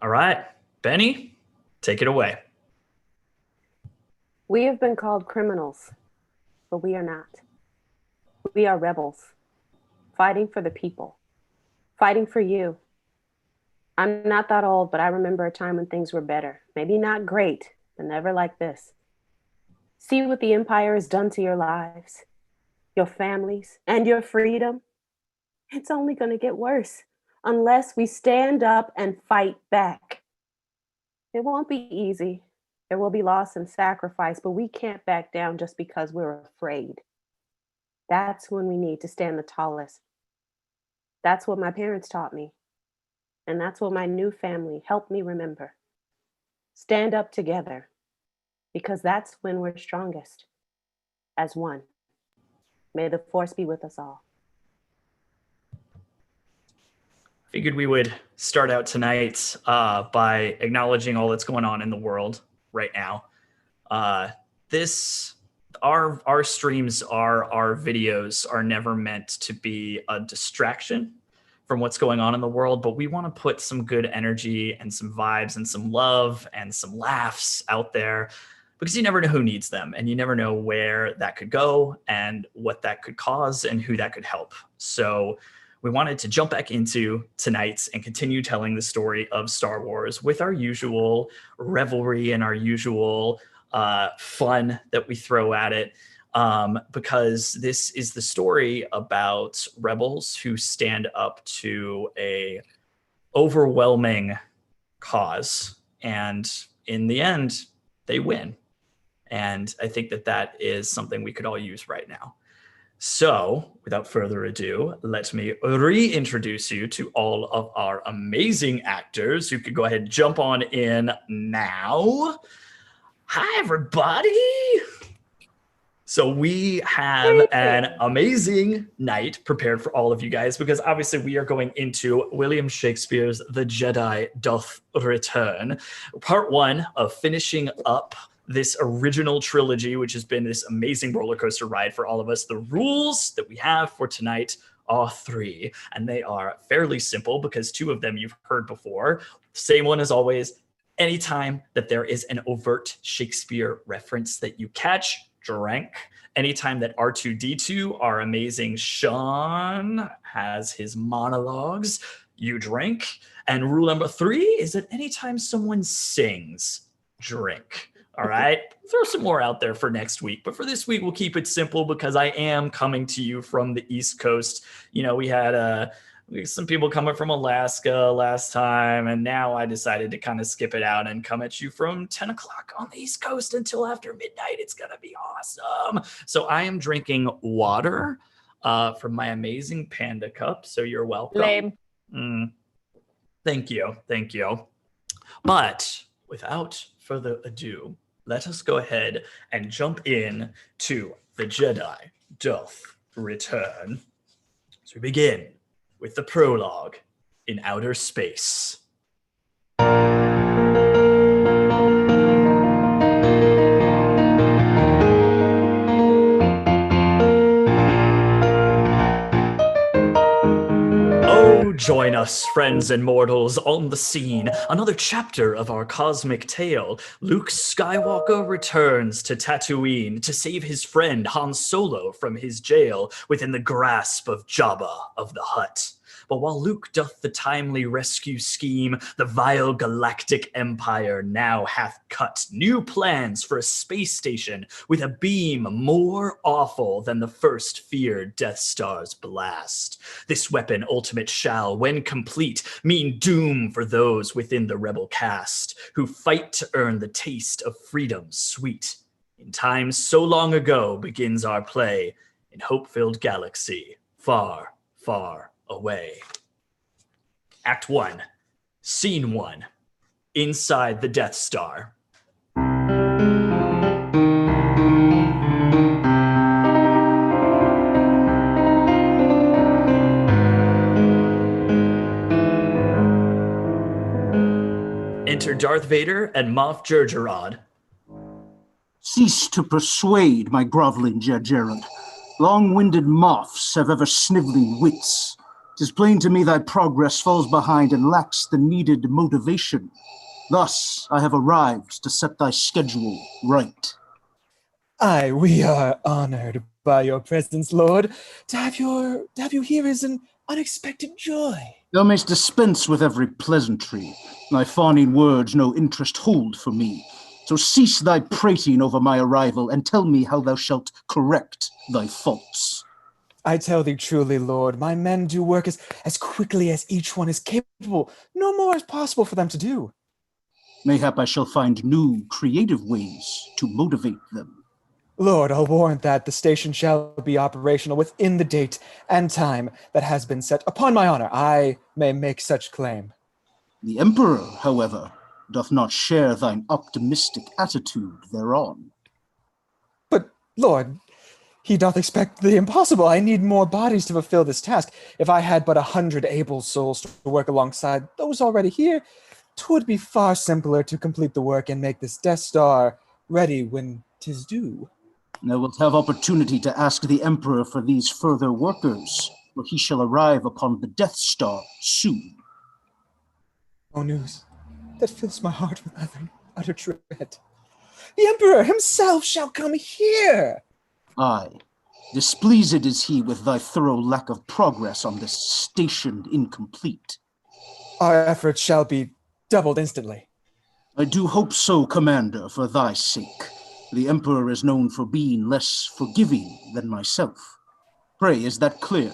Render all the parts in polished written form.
All right, Benny, take it away. We have been called criminals, but we are not. We are rebels, fighting for the people, fighting for you. I'm not that old, but I remember a time when things were better. Maybe not great, but never like this. See what the Empire has done to your lives, your families, and your freedom. It's only going to get worse unless we stand up and fight back. It won't be easy. There will be loss and sacrifice, but we can't back down just because we're afraid. That's when we need to stand the tallest. That's what my parents taught me. And that's what my new family helped me remember. Stand up together, because that's when we're strongest, as one. May the force be with us all. Figured we would start out tonight by acknowledging all that's going on in the world right now. This our streams, our videos are never meant to be a distraction from what's going on in the world, but we want to put some good energy and some vibes and some love and some laughs out there because you never know who needs them and you never know where that could go and what that could cause and who that could help. So we wanted to jump back into tonight and continue telling the story of Star Wars with our usual revelry and our usual fun that we throw at it. Because this is the story about rebels who stand up to a overwhelming cause, and in the end, they win. And I think that is something we could all use right now. So, without further ado, let me reintroduce you to all of our amazing actors who could go ahead and jump on in now. Hi, everybody. So we have an amazing night prepared for all of you guys because obviously we are going into William Shakespeare's The Jedi Doth Return, part one of finishing up this original trilogy, which has been this amazing roller coaster ride for all of us. The rules that we have for tonight are three, and they are fairly simple because two of them you've heard before. Same one as always. Anytime that there is an overt Shakespeare reference that you catch, drink. Anytime that R2D2, our amazing Sean, has his monologues, you drink. And rule number three is that anytime someone sings, drink. All right, throw some more out there for next week. But for this week, we'll keep it simple because I am coming to you from the East Coast. You know, we had some people coming from Alaska last time, and now I decided to kind of skip it out and come at you from 10 o'clock on the East Coast until after midnight. It's going to be awesome. So I am drinking water from my amazing panda cup. So you're welcome. Lame. Thank you. Thank you. But without further ado, let us go ahead and jump in to The Jedi Doth Return. So we begin with the prologue in outer space. Join us, friends and mortals, on the scene. Another chapter of our cosmic tale. Luke Skywalker returns to Tatooine to save his friend Han Solo from his jail within the grasp of Jabba of the Hutt. But while Luke doth the timely rescue scheme, the vile galactic empire now hath cut new plans for a space station with a beam more awful than the first feared Death Star's blast. This weapon ultimate shall, when complete, mean doom for those within the rebel caste who fight to earn the taste of freedom sweet. In times so long ago begins our play in hope-filled galaxy, far, far away. Act 1, Scene 1, Inside the Death Star. Enter Darth Vader and Moff Jerjerrod. Cease to persuade, my groveling Jerjerrod. Long-winded moths have ever sniveling wits. 'Tis plain to me thy progress falls behind and lacks the needed motivation. Thus, I have arrived to set thy schedule right. Aye, we are honored by your presence, Lord. To have you here is an unexpected joy. Thou mayst dispense with every pleasantry. Thy fawning words no interest hold for me. So cease thy prating over my arrival, and tell me how thou shalt correct thy faults. I tell thee truly, Lord, my men do work as quickly as each one is capable. No more is possible for them to do. Mayhap I shall find new, creative ways to motivate them. Lord, I'll warrant that the station shall be operational within the date and time that has been set. Upon my honor, I may make such claim. The Emperor, however, doth not share thine optimistic attitude thereon. But, Lord, he doth expect the impossible. I need more bodies to fulfill this task. If I had but 100 able souls to work alongside those already here, 'twould be far simpler to complete the work and make this Death Star ready when 'tis due. Thou wilt have opportunity to ask the Emperor for these further workers, for he shall arrive upon the Death Star soon. Oh, news that fills my heart with utter dread. The Emperor himself shall come here. Aye, displeased is he with thy thorough lack of progress on this station incomplete. Our efforts shall be doubled instantly. I do hope so, Commander, for thy sake. The Emperor is known for being less forgiving than myself. Pray, is that clear?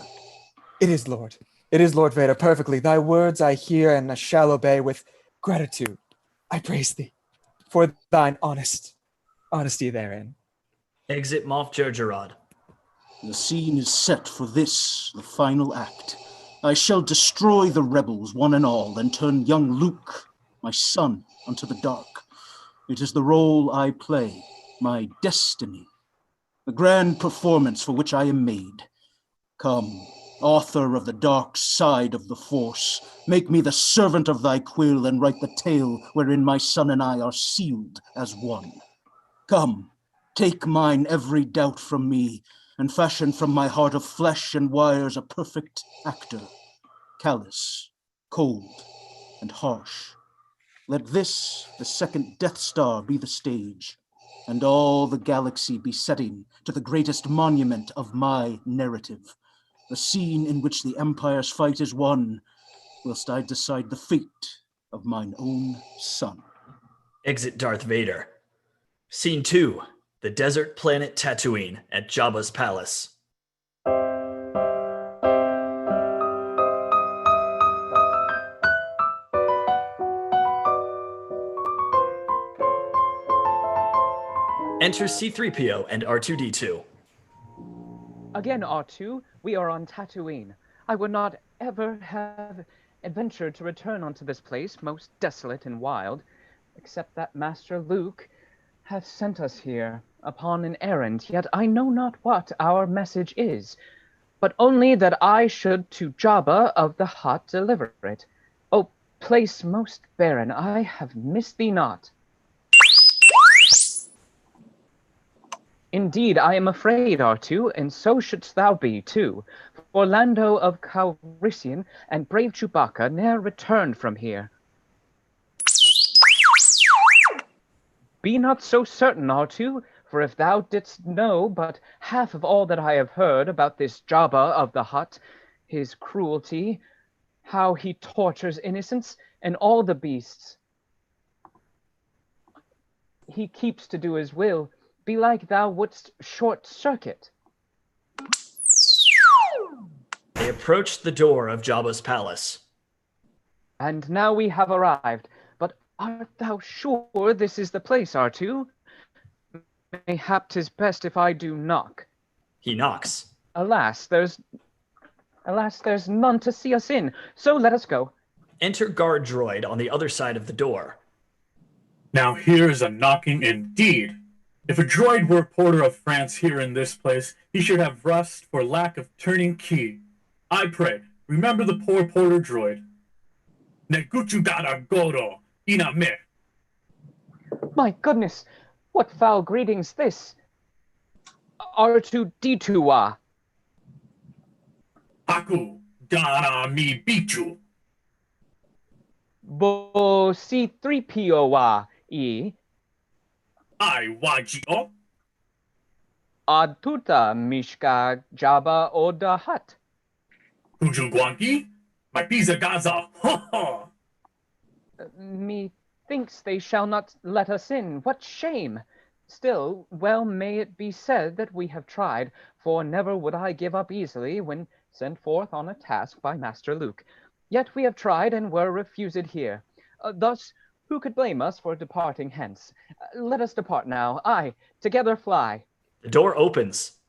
It is, Lord. It is, Lord Vader, perfectly. Thy words I hear and I shall obey with gratitude. I praise thee for thine honesty therein. Exit Moff Jerjerrod. The scene is set for this, the final act. I shall destroy the rebels, one and all, and turn young Luke, my son, unto the dark. It is the role I play, my destiny, the grand performance for which I am made. Come, author of the dark side of the Force, make me the servant of thy quill and write the tale wherein my son and I are sealed as one. Come, take mine every doubt from me, and fashion from my heart of flesh and wires a perfect actor, callous, cold, and harsh. Let this, the second Death Star, be the stage, and all the galaxy be setting to the greatest monument of my narrative, the scene in which the Empire's fight is won, whilst I decide the fate of mine own son. Exit Darth Vader. Scene 2. The desert planet Tatooine at Jabba's palace. Enter C-3PO and R2-D2. Again, R2, we are on Tatooine. I would not ever have adventured to return unto this place, most desolate and wild, except that Master Luke hath sent us here upon an errand, yet I know not what our message is, but only that I should to Jabba of the Hutt deliver it. O place most barren, I have missed thee not. Indeed, I am afraid, R2, and so shouldst thou be, too, for Lando of Calrissian and brave Chewbacca ne'er returned from here. Be not so certain, R2, for if thou didst know but half of all that I have heard about this Jabba of the Hutt, his cruelty, how he tortures innocents and all the beasts he keeps to do his will, belike thou wouldst short circuit. They approached the door of Jabba's palace. And now we have arrived, but art thou sure this is the place, R2? Mayhap 'tis best if I do knock. He knocks. Alas, there's none to see us in, so let us go. Enter guard droid on the other side of the door. Now here's a knocking indeed. If a droid were porter of France here in this place, he should have rust for lack of turning key. I pray, remember the poor porter droid. Neguchugara goro, ina me. My goodness, what foul greeting's this? R2-D2 wa. Aku, Gana mi bichu. Bo C-3PO wa I. I wajio. Atuta Mishka Jabba Oda Hutt. Hujugwangi. My pizza gaza. Ha ha. Methinks they shall not let us in. What shame! Still, well may it be said that we have tried, for never would I give up easily when sent forth on a task by Master Luke. Yet we have tried and were refused here. Thus, who could blame us for departing hence? Let us depart now, aye, together fly. The door opens.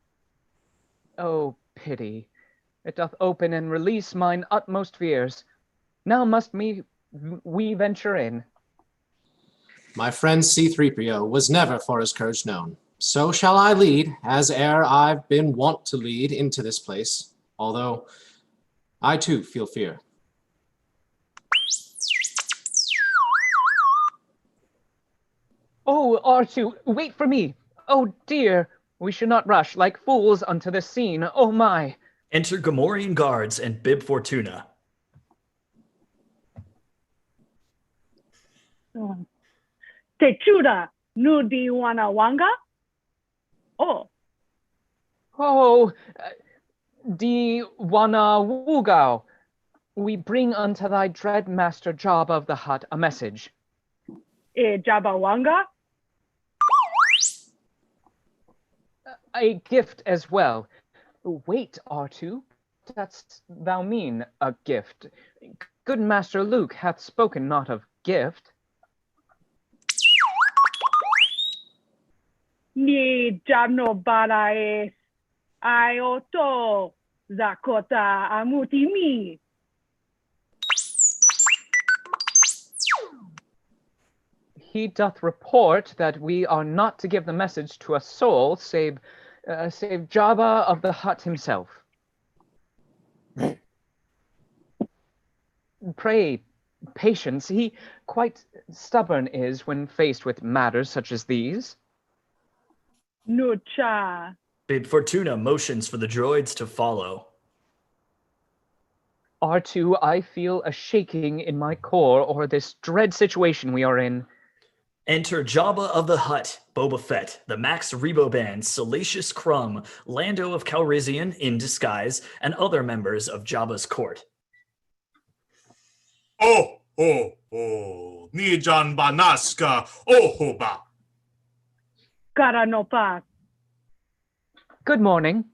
Oh, pity! It doth open and release mine utmost fears. Now must we venture in. My friend C-3PO was never for his courage known. So shall I lead, as ere I've been wont to lead into this place, although I too feel fear. Oh, R2, wait for me! Oh dear, we should not rush like fools unto this scene, oh my! Enter Gamorrean guards and Bib Fortuna. Techuda Nudi Wanawanga? Oh. Oh, Di Wana Wugao, we bring unto thy dread master Jabba of the Hutt a message. Jabawanga? A gift as well. Wait, R2, dost thou mean a gift? Good Master Luke hath spoken not of gift. Ni Jabno Baraes Ioto Zakota Amutimi. He doth report that we are not to give the message to a soul save Jabba of the Hutt himself. Pray, patience. He quite stubborn is when faced with matters such as these. Nucha. Bib Fortuna motions for the droids to follow. R2, I feel a shaking in my core over this dread situation we are in. Enter Jabba of the Hutt, Boba Fett, the Max Rebo Band, Salacious Crumb, Lando of Calrissian in disguise, and other members of Jabba's court. Oh, Nijan Banaska, Ohoba. Karanopa. Good morning.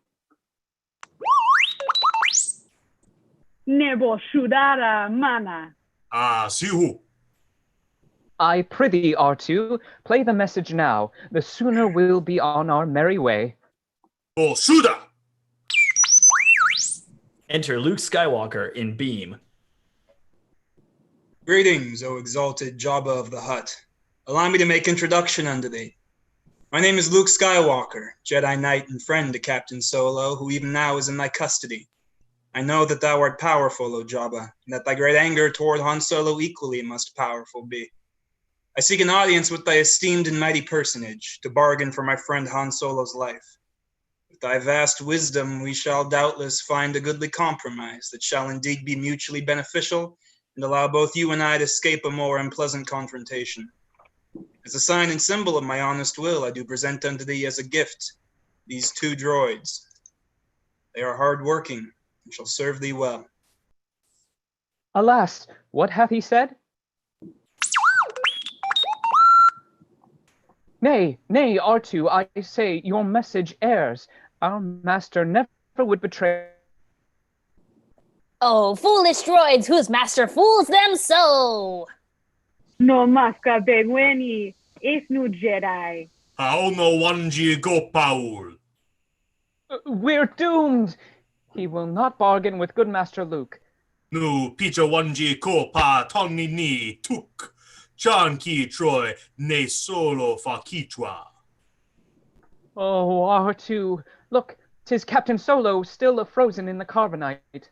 Nebo Shudara Mana. Sihu. I prithee, R2, play the message now. The sooner we'll be on our merry way. Suda. Enter Luke Skywalker in beam. Greetings, O exalted Jabba of the Hutt. Allow me to make introduction unto thee. My name is Luke Skywalker, Jedi Knight and friend to Captain Solo, who even now is in thy custody. I know that thou art powerful, O Jabba, and that thy great anger toward Han Solo equally must powerful be. I seek an audience with thy esteemed and mighty personage, to bargain for my friend Han Solo's life. With thy vast wisdom, we shall doubtless find a goodly compromise that shall indeed be mutually beneficial and allow both you and I to escape a more unpleasant confrontation. As a sign and symbol of my honest will, I do present unto thee as a gift these 2 droids. They are hard-working and shall serve thee well. Alas, what hath he said? Nay, R2, I say, your message errs. Our master never would betray. Oh, foolish droids, whose master fools them so! No Maska Begweni. Isnu Jedi. Haono Wanji Go Paul. We're doomed! He will not bargain with good Master Luke. Nu Picha Wanji Ko Pa Tony Ni Tuk. Jon Ki Troy Ne Solo Fa Kichwa. Oh, R2, look, 'tis Captain Solo still frozen in the carbonite.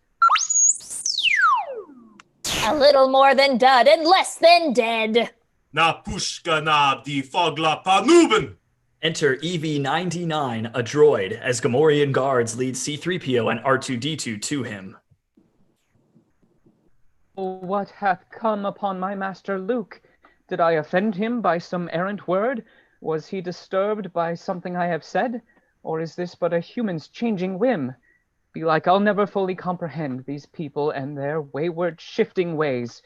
A little more than dud and less than dead. Na Pushka Nab Di Fogla Panuben. Enter EV-99, a droid, as Gamorrean guards lead C-3PO and R2-D2 to him. what hath come upon my master Luke? Did I offend him by some errant word? Was he disturbed by something I have said? Or is this but a human's changing whim? Belike I'll never fully comprehend these people and their wayward shifting ways.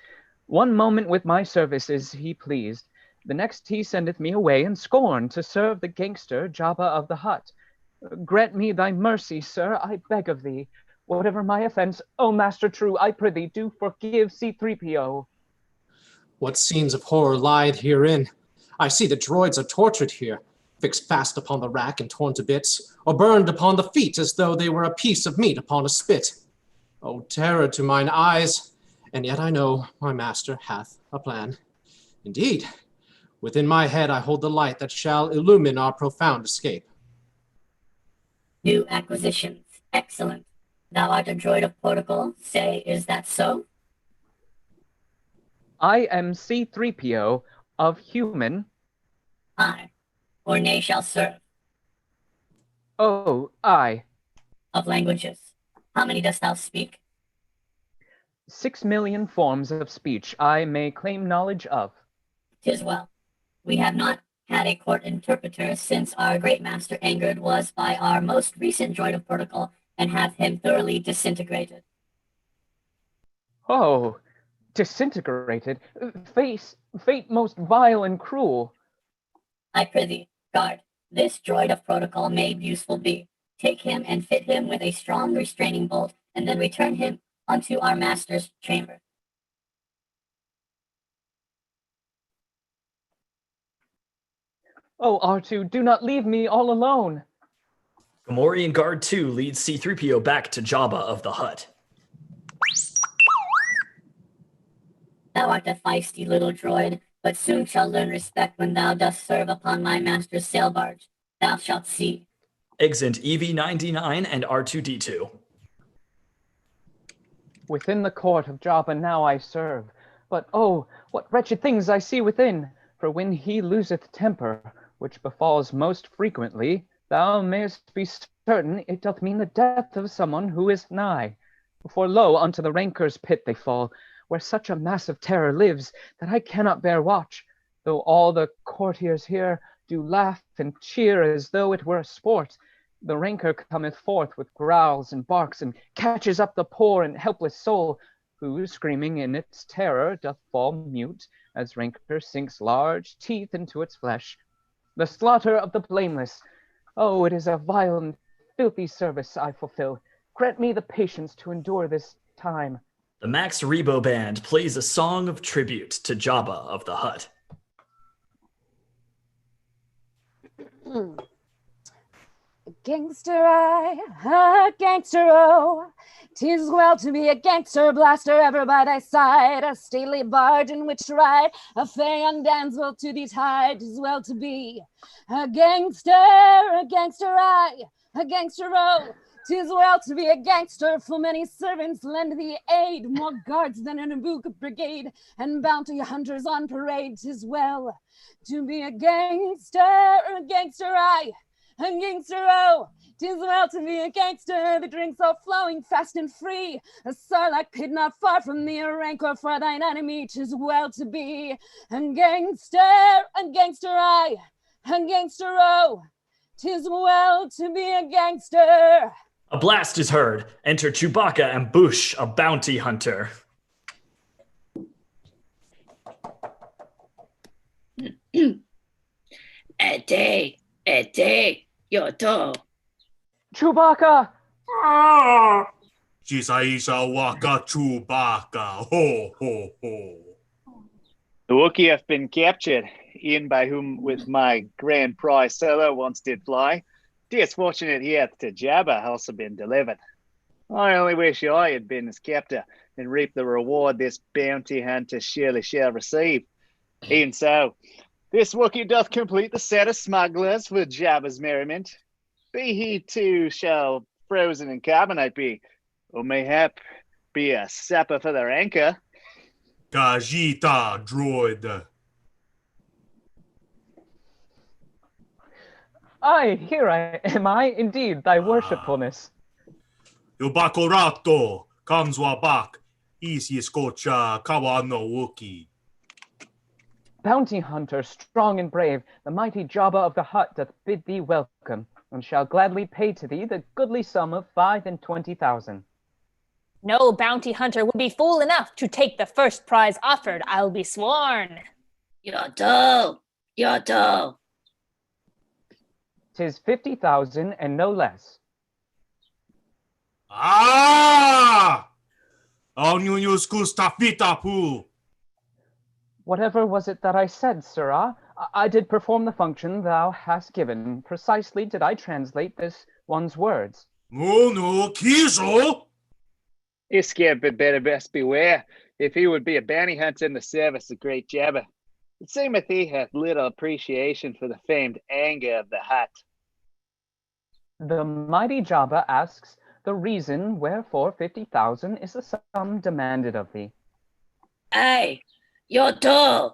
One moment with my service is he pleased, the next he sendeth me away in scorn to serve the gangster Jabba of the Hutt. Grant me thy mercy, sir, I beg of thee. Whatever my offense, O master true, I prithee, do forgive C-3PO. What scenes of horror lie herein? I see the droids are tortured here, fixed fast upon the rack and torn to bits, or burned upon the feet as though they were a piece of meat upon a spit. O terror to mine eyes! And yet I know my master hath a plan. Indeed, within my head I hold the light that shall illumine our profound escape. New acquisitions. Excellent. Thou art a droid of protocol. Say, is that so? I am C-3PO of human. I. Or nay shall serve. Oh, I. Of languages. How many dost thou speak? 6 million forms of speech I may claim knowledge of. 'Tis well. We have not had a court interpreter since our great master angered was by our most recent droid of protocol and hath him thoroughly disintegrated. Oh, disintegrated? Fate most vile and cruel. I prithee, guard, this droid of protocol made useful be. Take him and fit him with a strong restraining bolt, and then return him unto our master's chamber. Oh, R2, do not leave me all alone. Gamorrean Guard 2 leads C-3PO back to Jabba of the Hutt. Thou art a feisty little droid, but soon shalt learn respect when thou dost serve upon my master's sail barge. Thou shalt see. Exit EV-99 and R2-D2. Within the court of Jabba now I serve, but oh, what wretched things I see within! For when he loseth temper, which befalls most frequently, thou mayest be certain it doth mean the death of someone who is nigh. For lo, unto the rancor's pit they fall, where such a mass of terror lives that I cannot bear watch, though all the courtiers here do laugh and cheer as though it were a sport. The rancor cometh forth with growls and barks, and catches up the poor and helpless soul, who, screaming in its terror, doth fall mute, as rancor sinks large teeth into its flesh. The slaughter of the blameless. Oh, it is a vile and filthy service I fulfill. Grant me the patience to endure this time. The Max Rebo Band plays a song of tribute to Jabba of the Hutt. Gangster a gangster oh, 'tis well to be a gangster, blaster ever by thy side, a stately barge in which to ride, a fair young damsel to thee tied. 'Tis well to be a gangster I, a gangster oh, 'tis well to be a gangster, full many servants lend thee aid, more guards than in a book brigade, and bounty hunters on parade. 'Tis well to be a gangster I, a gangster oh, 'tis well to be a gangster. The drinks are flowing fast and free, a sarlacc pit not far from thee, a rancor for thine enemy. 'Tis well to be a gangster I, a gangster oh, 'tis well to be a gangster. A blast is heard. Enter Chewbacca and Boushh, a bounty hunter. Ete, Yoda. Chewbacca! Jisaisha waka Chewbacca, ho ho ho. The Wookiee have been captured, e'en by whom with my grand prize solo once did fly. 'Tis fortunate he hath to Jabba also been delivered. I only wish I had been his captor, and reaped the reward this bounty hunter surely shall receive. E'en so, this Wookiee doth complete the set of smugglers for Jabba's merriment. Be he too shall frozen in carbonite be, or mayhap be a supper for the rancor. Kajita droid. Aye, here am I, indeed, thy worshipfulness. Yobakorato, Kamswabak, Easy Scocha Kawano Wookie. Bounty hunter, strong and brave, the mighty Jabba of the Hutt doth bid thee welcome, and shall gladly pay to thee the goodly sum of 25,000. No bounty hunter would be fool enough to take the first prize offered, I'll be sworn. Yoda! 'Tis 50,000 and no less. Ah! Onyunyus Gustafitapu. Whatever was it that I said, sirrah? I did perform the function thou hast given. Precisely did I translate this one's words. No, Kizo! Iskab had better best beware, if he would be a bounty hunter in the service of great Jabba. It seemeth he hath little appreciation for the famed anger of the Hutt. The mighty Jabba asks the reason wherefore 50,000 is the sum demanded of thee. Hey, Yoda!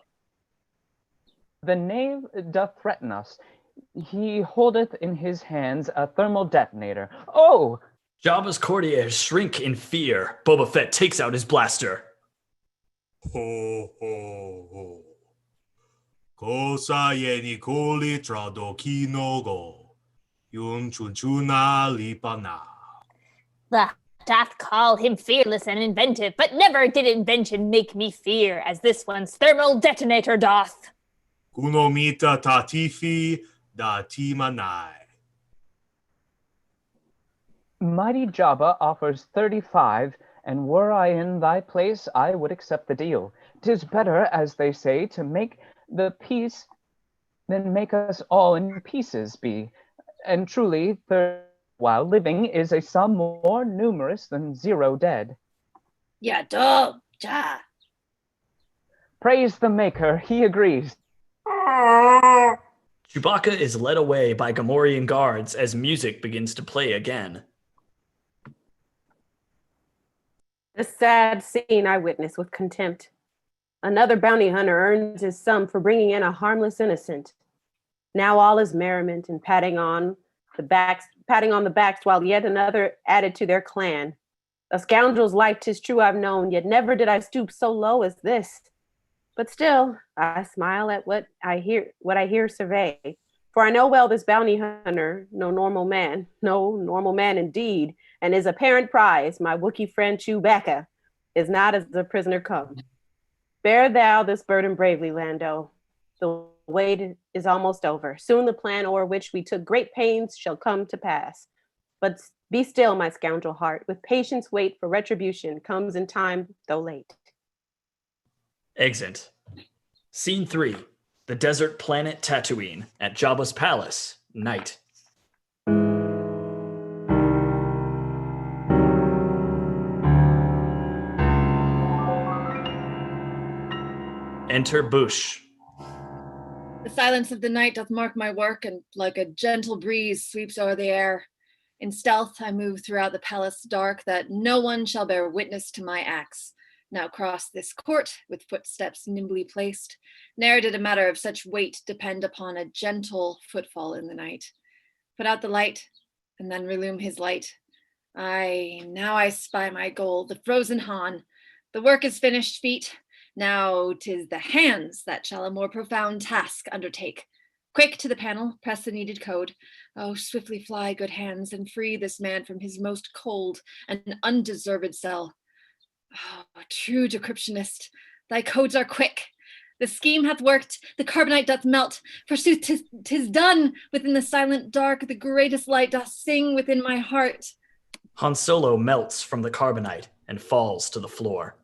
The knave doth threaten us. He holdeth in his hands a thermal detonator. Oh! Jabba's courtiers shrink in fear. Boba Fett takes out his blaster. Ho, ho, ho. Cosa yeni coli trado kinogo. Yun chunchuna lipana. The doth call him fearless and inventive, but never did invention make me fear as this one's thermal detonator doth. Kunomita tatifi da timanai. Mighty Jabba offers 35, and were I in thy place, I would accept the deal. 'Tis better, as they say, to make the peace than make us all in pieces be. And truly, while living is a sum more numerous than 0 dead. Yoda! Praise the Maker, he agrees. Chewbacca is led away by Gamorrean guards as music begins to play again. This sad scene I witness with contempt. Another bounty hunter earns his sum for bringing in a harmless innocent. Now all is merriment and patting on the backs while yet another added to their clan. A scoundrel's life 'tis true I've known, yet never did I stoop so low as this. But still, I smile at what I hear survey. For I know well this bounty hunter, no normal man indeed, and his apparent prize, my Wookiee friend Chewbacca, is not as the prisoner come. Bear thou this burden bravely, Lando. The wait is almost over. Soon the plan o'er which we took great pains shall come to pass. But be still, my scoundrel heart. With patience wait, for retribution comes in time, though late. Exit. Scene 3. The desert planet Tatooine at Jabba's palace. Night. Enter Boushh. The silence of the night doth mark my work, and like a gentle breeze sweeps o'er the air. In stealth I move throughout the palace dark, that no one shall bear witness to my acts. Now cross this court with footsteps nimbly placed. Ne'er did a matter of such weight depend upon a gentle footfall in the night. Put out the light, and then relume his light. Now I spy my goal, the frozen Han. The work is finished, feet. Now 'tis the hands that shall a more profound task undertake. Quick to the panel, press the needed code. Oh, swiftly fly, good hands, and free this man from his most cold and undeserved cell. Oh, true decryptionist, thy codes are quick. The scheme hath worked, the carbonite doth melt. Forsooth, 'tis done. Within the silent dark, the greatest light doth sing within my heart. Han Solo melts from the carbonite and falls to the floor.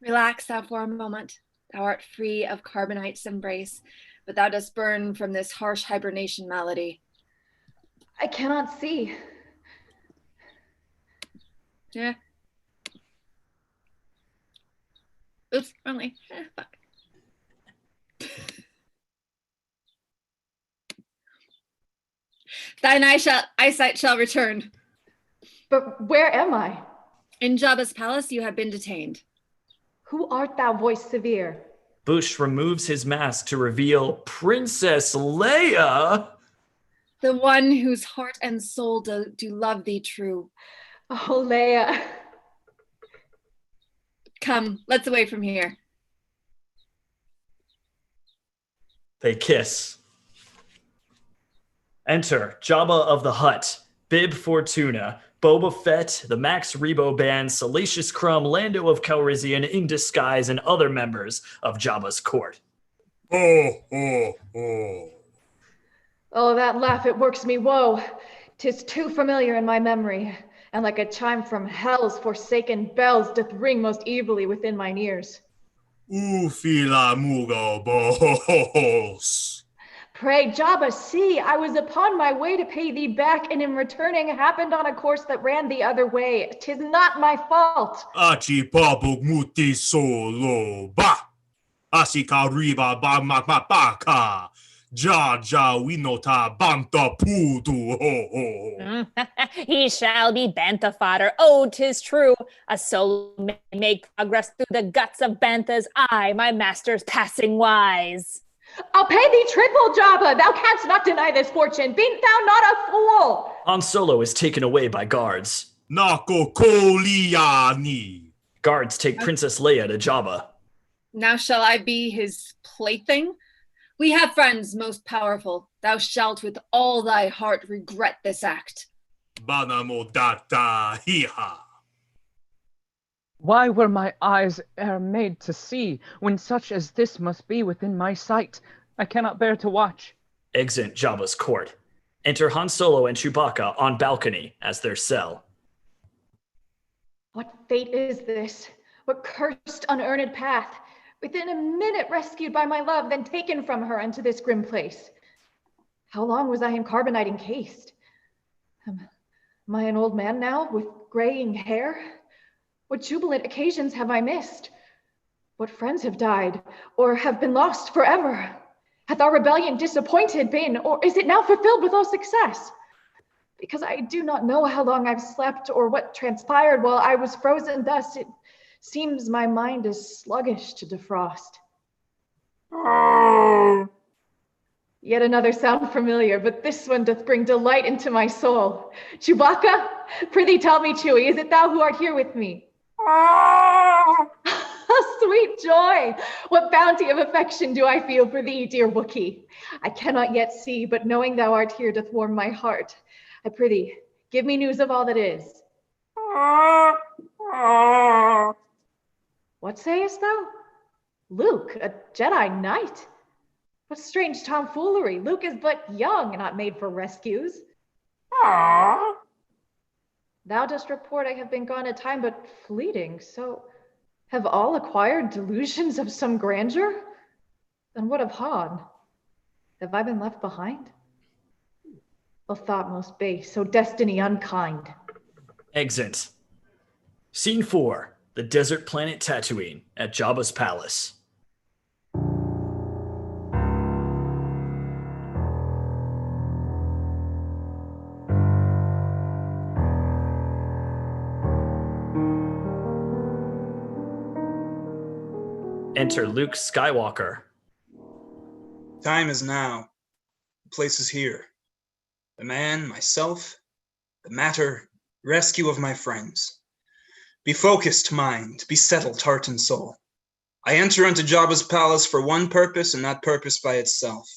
Relax thou for a moment. Thou art free of carbonite's embrace, but thou dost burn from this harsh hibernation malady. I cannot see. Yeah. Oops, wrong way. Fuck. Thine eyesight shall return. But where am I? In Jabba's palace you have been detained. Who art thou, voice severe? Boushh removes his mask to reveal Princess Leia. The one whose heart and soul do love thee true. Oh, Leia. Come, let's away from here. They kiss. Enter Jabba of the Hutt, Bib Fortuna, Boba Fett, the Max Rebo Band, Salacious Crumb, Lando of Calrissian in disguise, and other members of Jabba's court. Oh, that laugh, it works me woe. 'Tis too familiar in my memory, and like a chime from hell's forsaken bells doth ring most evilly within mine ears. Ufila mugo bohos. Pray, Jabba, see, I was upon my way to pay thee back, and in returning happened on a course that ran the other way. 'Tis not my fault. Achi babuk muti solo ba. Asika riba ba makmapaka. Ja winota banta pudu ho ho. He shall be bantha fodder. Oh, 'tis true. A soul may make progress through the guts of banthas. I, my master's passing wise. I'll pay thee triple, Jabba. Thou canst not deny this fortune. Be thou not a fool. Han Solo is taken away by guards. Nako koliani. Guards take Princess Leia to Jabba. Now shall I be his plaything? We have friends most powerful. Thou shalt with all thy heart regret this act. Banamo data hiha. Why were my eyes e'er made to see, when such as this must be within my sight? I cannot bear to watch. Exit Jabba's court. Enter Han Solo and Chewbacca on balcony as their cell. What fate is this? What cursed, unearned path? Within a minute rescued by my love, then taken from her unto this grim place. How long was I in carbonite encased? Am I an old man now, with graying hair? What jubilant occasions have I missed? What friends have died, or have been lost forever? Hath our rebellion disappointed been, or is it now fulfilled with all success? Because I do not know how long I've slept, or what transpired while I was frozen thus, it seems my mind is sluggish to defrost. Yet another sound familiar, but this one doth bring delight into my soul. Chewbacca, prithee tell me, Chewie, is it thou who art here with me? Sweet joy! What bounty of affection do I feel for thee, dear Wookiee? I cannot yet see, but knowing thou art here doth warm my heart. I prithee, give me news of all that is. What sayest thou? Luke, a Jedi Knight? What strange tomfoolery! Luke is but young and not made for rescues. Thou dost report I have been gone a time but fleeting, so have all acquired delusions of some grandeur? Then what of Han? Have I been left behind? A thought most base, so destiny unkind. Exit. Scene 4. The desert planet Tatooine at Jabba's palace. Enter Luke Skywalker. Time is now. The place is here. The man, myself, the matter, rescue of my friends. Be focused, mind, be settled, heart and soul. I enter into Jabba's palace for one purpose, and that purpose by itself.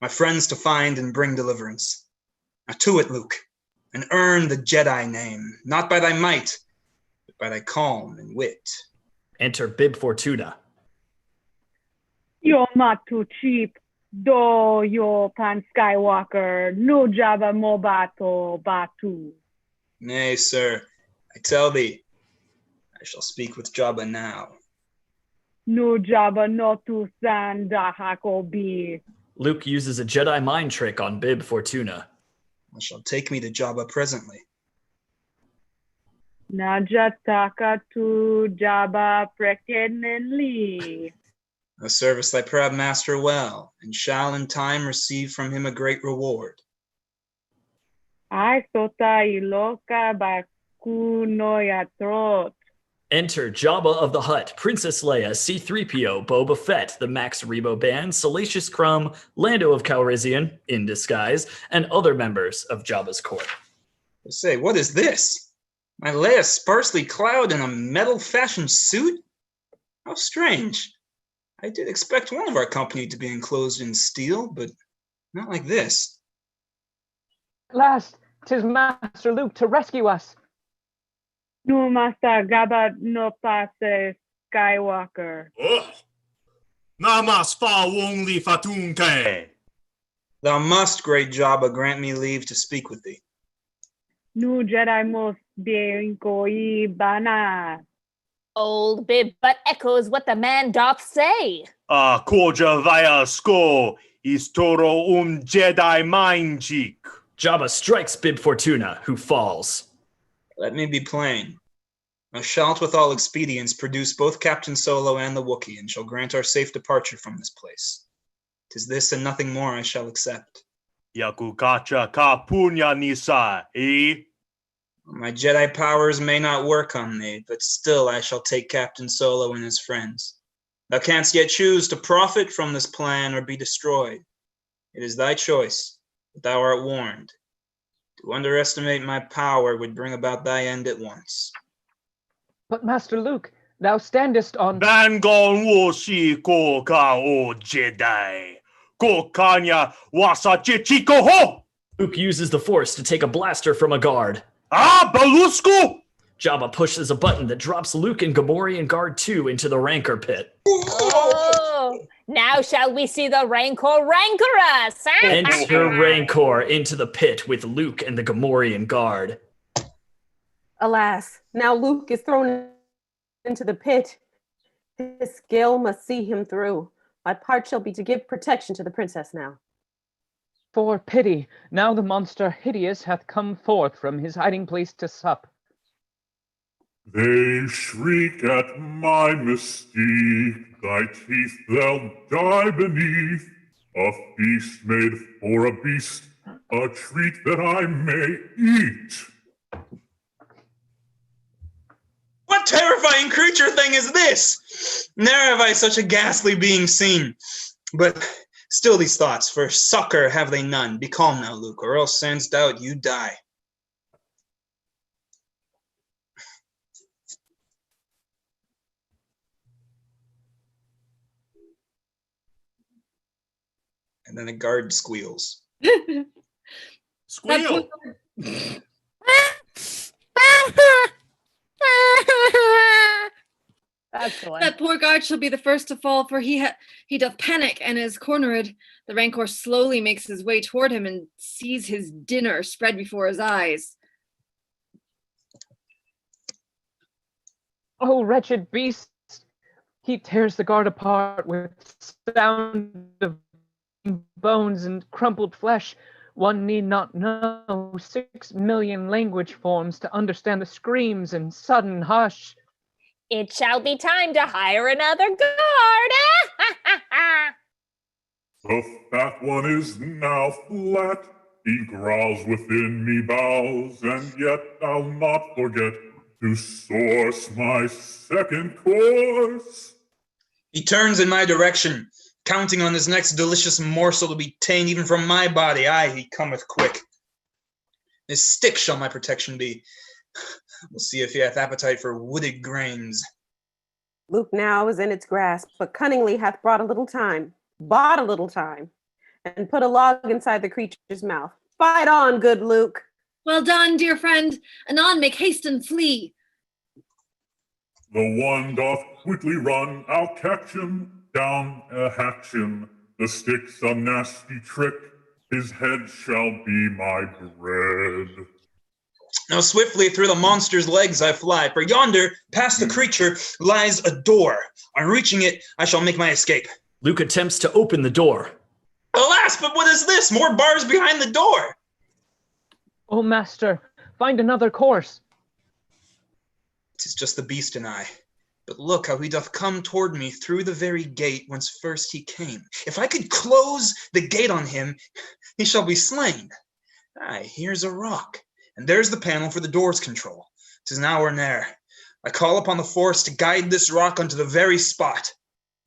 My friends to find and bring deliverance. Now to it, Luke, and earn the Jedi name, not by thy might, but by thy calm and wit. Enter Bib Fortuna. You're not too cheap. Do yo pan Skywalker, no Jabba mobato batu. Nay, sir, I tell thee, I shall speak with Jabba now. No Jabba no tu san da hakobi. Luke uses a Jedi mind trick on Bib Fortuna. I shall take me to Jabba presently. Najataka tu Jabba prekenenli. I service thy proud master well, and shall in time receive from him a great reward. I sota iloka bakunoyatrot. Enter Jabba of the Hutt, Princess Leia, C-3PO, Boba Fett, the Max Rebo Band, Salacious Crumb, Lando of Calrissian, in disguise, and other members of Jabba's court. I say, what is this? My Leia sparsely clad in a metal-fashioned suit? How strange. I did expect one of our company to be enclosed in steel, but not like this. At last, 'tis Master Luke to rescue us. No, Master Jabba no pase Skywalker. Namas fa wong li fatunke. Thou must, great Jabba, grant me leave to speak with thee. No Jedi must be koi bana. Old bib but echoes what the man doth say. Koja via sko is toro Jedi mindjik. Jabba strikes Bib Fortuna, who falls. Let me be plain. Thou shalt with all expedience produce both Captain Solo and the Wookiee, and shall grant our safe departure from this place. 'Tis this and nothing more I shall accept. Yakukacha ka punya nisa, eh? My Jedi powers may not work on thee, but still I shall take Captain Solo and his friends. Thou canst yet choose to profit from this plan or be destroyed. It is thy choice, but thou art warned. To underestimate my power would bring about thy end at once. But Master Luke, thou standest on... Bangon wo shi ko ka o Jedi. Ko kanya wasa chichiko ho! Luke uses the Force to take a blaster from a guard. Balusku! Jabba pushes a button that drops Luke and Gamorrean Guard 2 into the Rancor pit. Oh, now shall we see the Rancor rancor us? Enter Rancor into the pit with Luke and the Gamorrean Guard. Alas, now Luke is thrown into the pit. His skill must see him through. My part shall be to give protection to the princess now. For pity, now the monster hideous hath come forth from his hiding place to sup. They shriek at my mystique, thy teeth they'll die beneath. A feast made for a beast, a treat that I may eat. What terrifying creature thing is this? Ne'er have I such a ghastly being seen. But still these thoughts, for succor have they none. Be calm now, Luke, or else sans doubt you die. And then a guard squeals. Squeal! Excellent. That poor guard shall be the first to fall, for he doth panic and is cornered. The Rancor slowly makes his way toward him and sees his dinner spread before his eyes. Oh, wretched beast! He tears the guard apart with sound of bones and crumpled flesh. One need not know 6 million language forms to understand the screams and sudden hush. It shall be time to hire another guard. The fat one is now flat. He growls within me bowels, and yet I'll not forget to source my second course. He turns in my direction, counting on this next delicious morsel to be ta'en even from my body. Aye, he cometh quick. His stick shall my protection be. We'll see if he hath appetite for wooded grains. Luke now is in its grasp, but cunningly hath bought a little time, and put a log inside the creature's mouth. Fight on, good Luke. Well done, dear friend. Anon make haste and flee. The one doth quickly run, I'll catch him, down hatch him. The stick's a nasty trick, his head shall be my bread. Now swiftly through the monster's legs I fly, for yonder, past the creature, lies a door. On reaching it, I shall make my escape. Luke attempts to open the door. Alas, but what is this? More bars behind the door. Oh, master, find another course. 'Tis just the beast and I. But look how he doth come toward me through the very gate whence first he came. If I could close the gate on him, he shall be slain. Aye, here's a rock, and there's the panel for the door's control. 'Tis now or ne'er. I call upon the Force to guide this rock unto the very spot.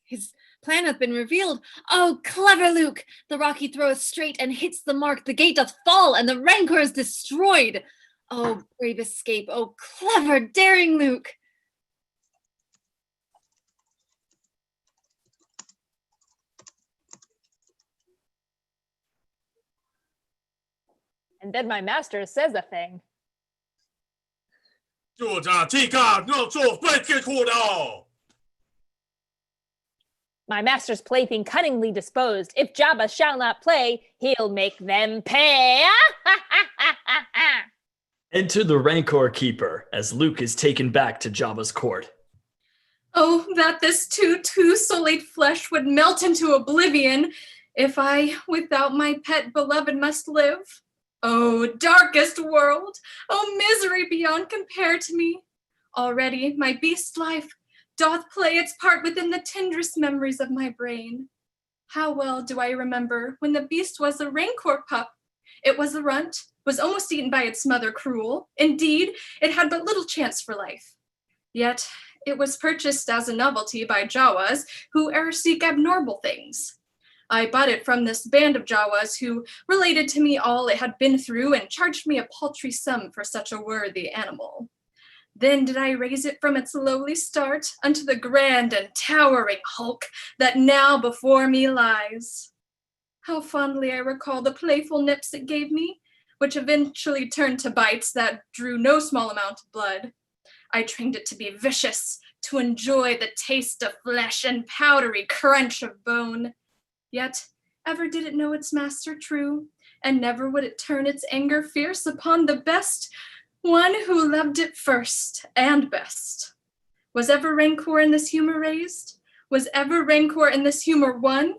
His plan hath been revealed. Oh, clever Luke! The rock he throweth straight and hits the mark. The gate doth fall, and the Rancor is destroyed. Oh, brave escape. Oh, clever, daring Luke. And then my master says a thing. My master's plaything cunningly disposed. If Jabba shall not play, he'll make them pay. Enter the Rancor Keeper as Luke is taken back to Jabba's court. Oh, that this too soulate flesh would melt into oblivion if I, without my pet beloved, must live. Oh, darkest world! Oh, misery beyond compare to me! Already my beast life doth play its part within the tenderest memories of my brain. How well do I remember when the beast was a Rancor pup. It was a runt, was almost eaten by its mother cruel. Indeed, it had but little chance for life. Yet it was purchased as a novelty by Jawas who e'er seek abnormal things. I bought it from this band of Jawas who related to me all it had been through and charged me a paltry sum for such a worthy animal. Then did I raise it from its lowly start unto the grand and towering hulk that now before me lies. How fondly I recall the playful nips it gave me, which eventually turned to bites that drew no small amount of blood. I trained it to be vicious, to enjoy the taste of flesh and powdery crunch of bone. Yet ever did it know its master true, and never would it turn its anger fierce upon the best one who loved it first and best. Was ever rancor in this humor raised? Was ever rancor in this humor won?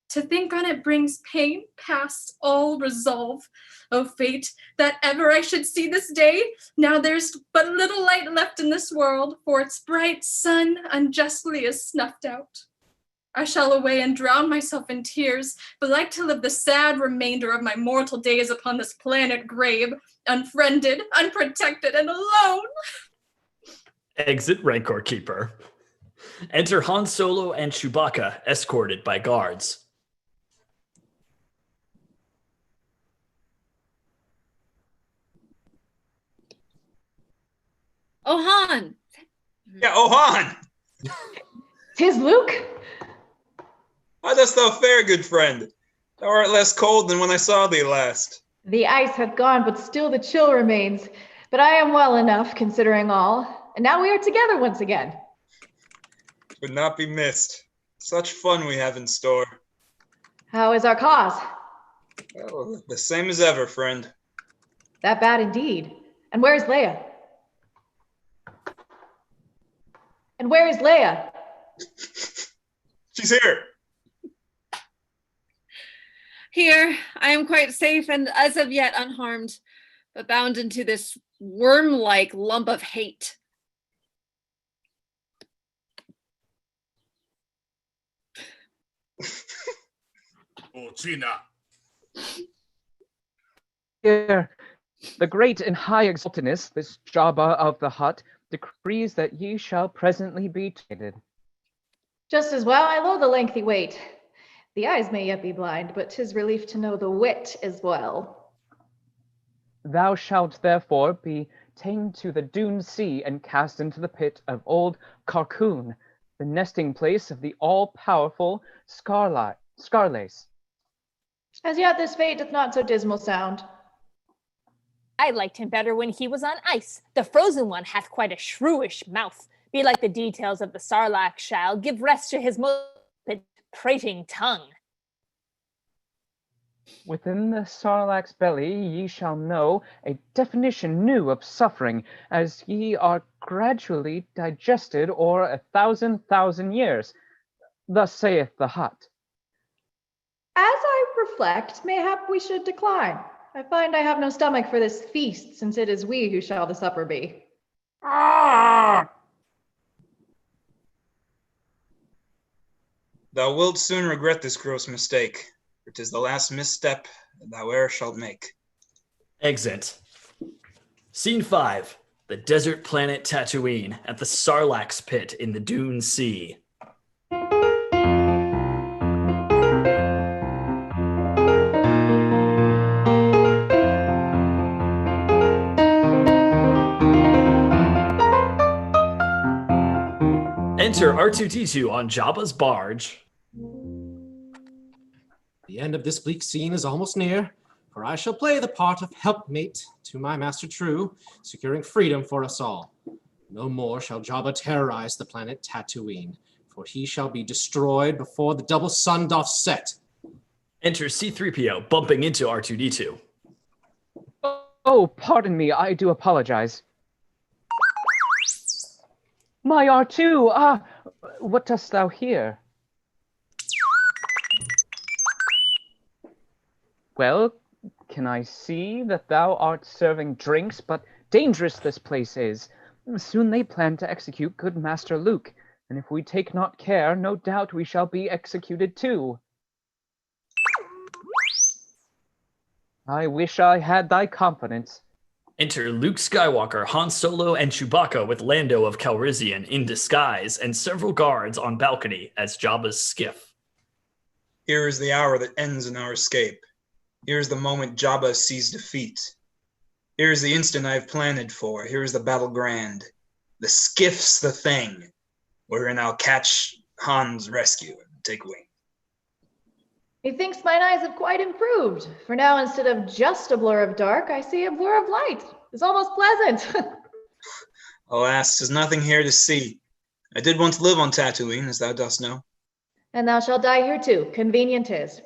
To think on it brings pain past all resolve. O fate, that ever I should see this day! Now there's but little light left in this world, for its bright sun unjustly is snuffed out. I shall away and drown myself in tears, but like to live the sad remainder of my mortal days upon this planet grave, unfriended, unprotected, and alone. Exit Rancor Keeper. Enter Han Solo and Chewbacca, escorted by guards. Oh, Han! Yeah, oh, Han! 'Tis Luke. How dost thou fare, good friend? Thou art less cold than when I saw thee last. The ice hath gone, but still the chill remains. But I am well enough, considering all. And now we are together once again. Would not be missed. Such fun we have in store. How is our cause? Well, the same as ever, friend. That bad indeed. And where is Leia? And where is Leia? She's here. Here, I am quite safe and as of yet unharmed, but bound into this worm-like lump of hate. Oh, Gina. Here, the great and high exaltedness, this Jabba of the Hutt, decrees that ye shall presently be traded. Just as well, I loathe the lengthy wait. The eyes may yet be blind, but 'tis relief to know the wit as well. Thou shalt therefore be ta'en to the dune sea and cast into the pit of old Carcoon, the nesting place of the all-powerful Scarlace. As yet this fate doth not so dismal sound. I liked him better when he was on ice. The frozen one hath quite a shrewish mouth. Be like the details of the Sarlacc shall give rest to his moped prating tongue. Within the Sarlacc's belly ye shall know a definition new of suffering, as ye are gradually digested o'er 1,000,000 years. Thus saith the Hutt. As I reflect, mayhap we should decline. I find I have no stomach for this feast, since it is we who shall the supper be. Ah! Thou wilt soon regret this gross mistake, for 'tis the last misstep thou e'er shalt make. Exit. Scene 5. The desert planet Tatooine at the Sarlacc's pit in the Dune Sea. Enter R2-D2 on Jabba's barge. The end of this bleak scene is almost near, for I shall play the part of helpmate to my master true, securing freedom for us all. No more shall Jabba terrorize the planet Tatooine, for he shall be destroyed before the double sun doth set. Enter C-3PO, bumping into R2-D2. Oh, pardon me, I do apologize. My R2, what dost thou here? Well, can I see that thou art serving drinks, but dangerous this place is. Soon they plan to execute good Master Luke, and if we take not care, no doubt we shall be executed too. I wish I had thy confidence. Enter Luke Skywalker, Han Solo, and Chewbacca with Lando of Calrissian in disguise and several guards on balcony as Jabba's skiff. Here is the hour that ends in our escape. Here is the moment Jabba sees defeat. Here is the instant I have planted for. Here is the battle grand. The skiff's the thing. Wherein I'll catch Han's rescue and take wing. Methinks mine eyes have quite improved. For now, instead of just a blur of dark, I see a blur of light. It's almost pleasant. Alas, 'tis nothing here to see. I did once live on Tatooine, as thou dost know. And thou shalt die here too. Convenient is.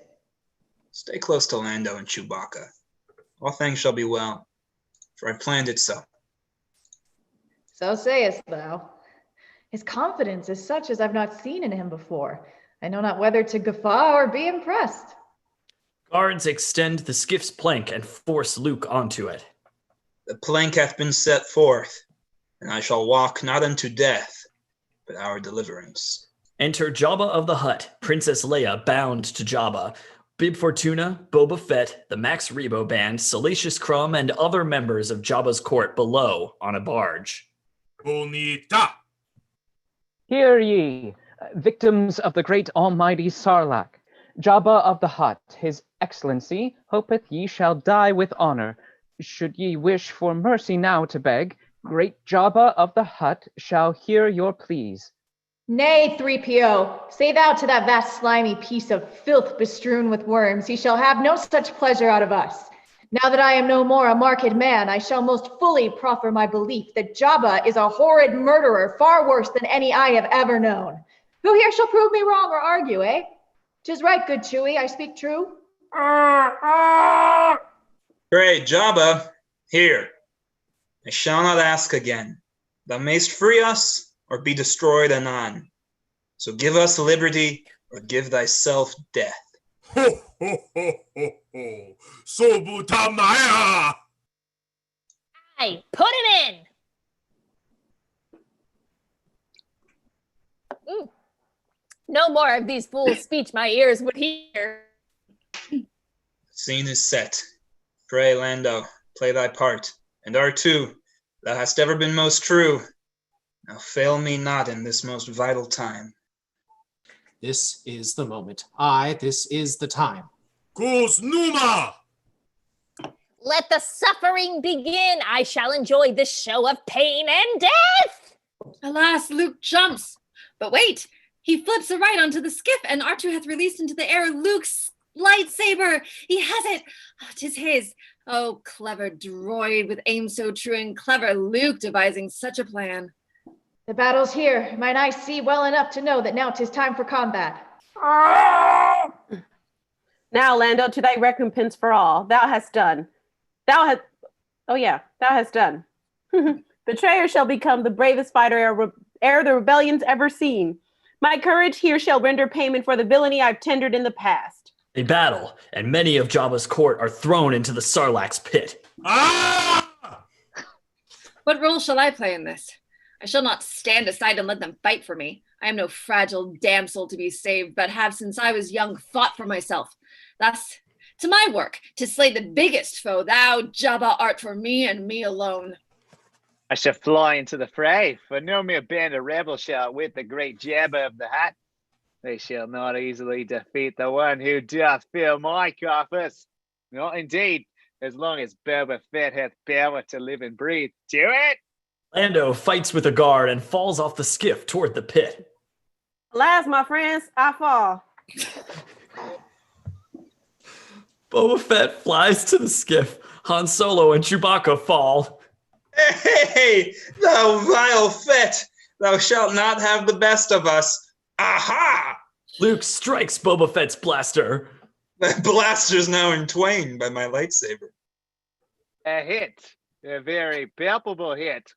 Stay close to Lando and Chewbacca. All things shall be well, for I planned it so. So sayest thou. His confidence is such as I've not seen in him before. I know not whether to guffaw or be impressed. Guards extend the skiff's plank and force Luke onto it. The plank hath been set forth, and I shall walk not unto death, but our deliverance. Enter Jabba of the Hutt, Princess Leia bound to Jabba, Bib Fortuna, Boba Fett, the Max Rebo Band, Salacious Crumb, and other members of Jabba's court below on a barge. Bonita! Hear ye, victims of the great almighty Sarlacc. Jabba of the Hutt, his excellency, hopeth ye shall die with honor. Should ye wish for mercy now to beg, great Jabba of the Hutt shall hear your pleas. Nay, 3PO, say thou to that vast slimy piece of filth bestrewn with worms, he shall have no such pleasure out of us. Now that I am no more a marked man, I shall most fully proffer my belief that Jabba is a horrid murderer, far worse than any I have ever known. Who here shall prove me wrong or argue, eh? 'Tis right, good Chewie, I speak true. Great, Jabba, here. I shall not ask again. Thou mayst free us, or be destroyed anon. So give us liberty, or give thyself death. Ho, ho, ho, ho, ho. Sobutamaya! Aye, put him in! No more of these fools' speech my ears would hear. The scene is set. Pray, Lando, play thy part. And R2, thou hast ever been most true. Now fail me not in this most vital time. This is the moment. This is the time. Kus Numa! Let the suffering begin. I shall enjoy this show of pain and death. Alas, Luke jumps. But wait, he flips right onto the skiff, and R2 hath released into the air Luke's lightsaber. He has it. Oh, 'tis his. Oh, clever droid with aim so true, and clever Luke devising such a plan. The battle's here. Mine eyes see well enough to know that now 'tis time for combat. Now, Lando, to thy recompense for all thou hast done. Thou hast done. Betrayer shall become the bravest fighter ere the rebellion's ever seen. My courage here shall render payment for the villainy I've tendered in the past. They battle, and many of Jabba's court are thrown into the Sarlacc's pit. What role shall I play in this? I shall not stand aside and let them fight for me. I am no fragile damsel to be saved, but have since I was young fought for myself. Thus, to my work, to slay the biggest foe thou, Jabba, art for me and me alone. I shall fly into the fray, for no mere band of rebels shall outwit the great Jabba of the Hutt. They shall not easily defeat the one who doth fill my coffers. Not indeed, as long as Boba Fett hath power to live and breathe. Do it! Lando fights with a guard and falls off the skiff toward the pit. Alas, my friends, I fall. Boba Fett flies to the skiff. Han Solo and Chewbacca fall. Hey, thou vile Fett! Thou shalt not have the best of us. Aha! Luke strikes Boba Fett's blaster. That blaster's now in twain by my lightsaber. A hit. A very palpable hit.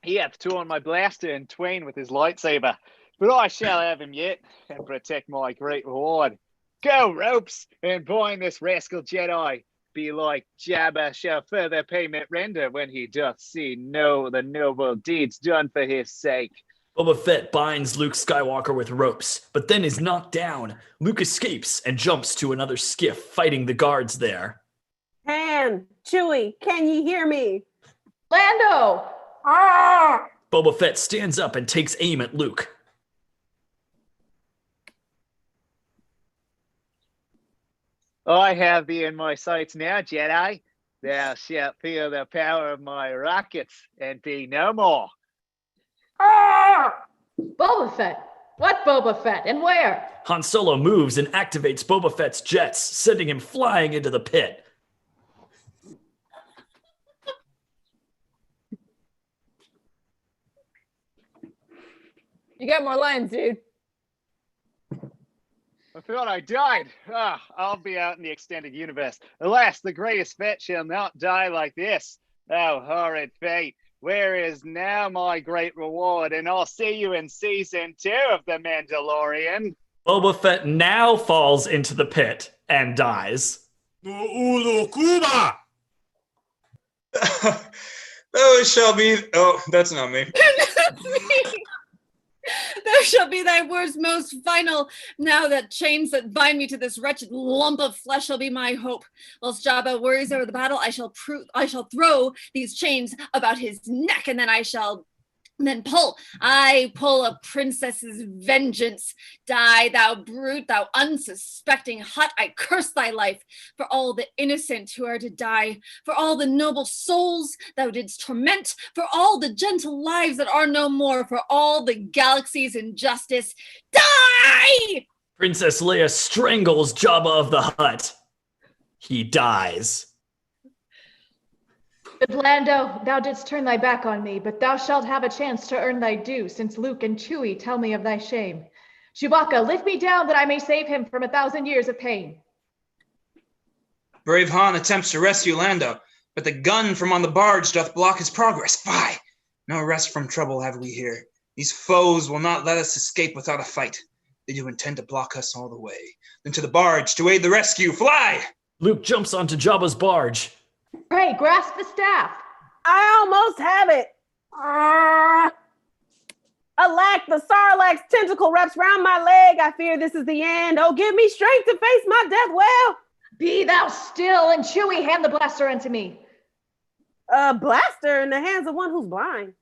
He hath torn my blaster in twain with his lightsaber, but I shall have him yet, and protect my great reward. Go, ropes, and bind this rascal Jedi. Be like Jabba shall further payment render when he doth see the noble deeds done for his sake. Boba Fett binds Luke Skywalker with ropes, but then is knocked down. Luke escapes and jumps to another skiff, fighting the guards there. Han, Chewie, can you hear me? Lando! Ah! Boba Fett stands up and takes aim at Luke. I have thee in my sights now, Jedi. Thou shalt feel the power of my rockets and be no more. Ah! Boba Fett! What Boba Fett and where? Han Solo moves and activates Boba Fett's jets, sending him flying into the pit. You got more lines, dude. I thought I died. I'll be out in the extended universe. Alas, the greatest Fett shall not die like this. Oh, horrid fate. Where is now my great reward? And I'll see you in season 2 of The Mandalorian. Boba Fett now falls into the pit and dies. Ulu Kuba! Those shall be... Oh, that's not me. Thou shalt be thy words most final. Now that chains that bind me to this wretched lump of flesh shall be my hope. Whilst Jabba worries over the battle, I shall throw these chains about his neck, and then I shall pull. I pull a princess's vengeance. Die, thou brute, thou unsuspecting Hutt. I curse thy life for all the innocent who are to die, for all the noble souls thou didst torment, for all the gentle lives that are no more, for all the galaxy's injustice. Die! Princess Leia strangles Jabba of the Hutt. He dies. Good Lando, thou didst turn thy back on me, but thou shalt have a chance to earn thy due, since Luke and Chewie tell me of thy shame. Chewbacca, lift me down that I may save him from 1,000 years of pain. Brave Han attempts to rescue Lando, but the gun from on the barge doth block his progress. Fie! No rest from trouble have we here. These foes will not let us escape without a fight. They do intend to block us all the way. Then to the barge to aid the rescue. Fly! Luke jumps onto Jabba's barge. Pray, grasp the staff. I almost have it. Alack, the Sarlacc's tentacle wraps round my leg. I fear this is the end. Oh, give me strength to face my death well. Be thou still, and Chewie, hand the blaster unto me. A blaster in the hands of one who's blind.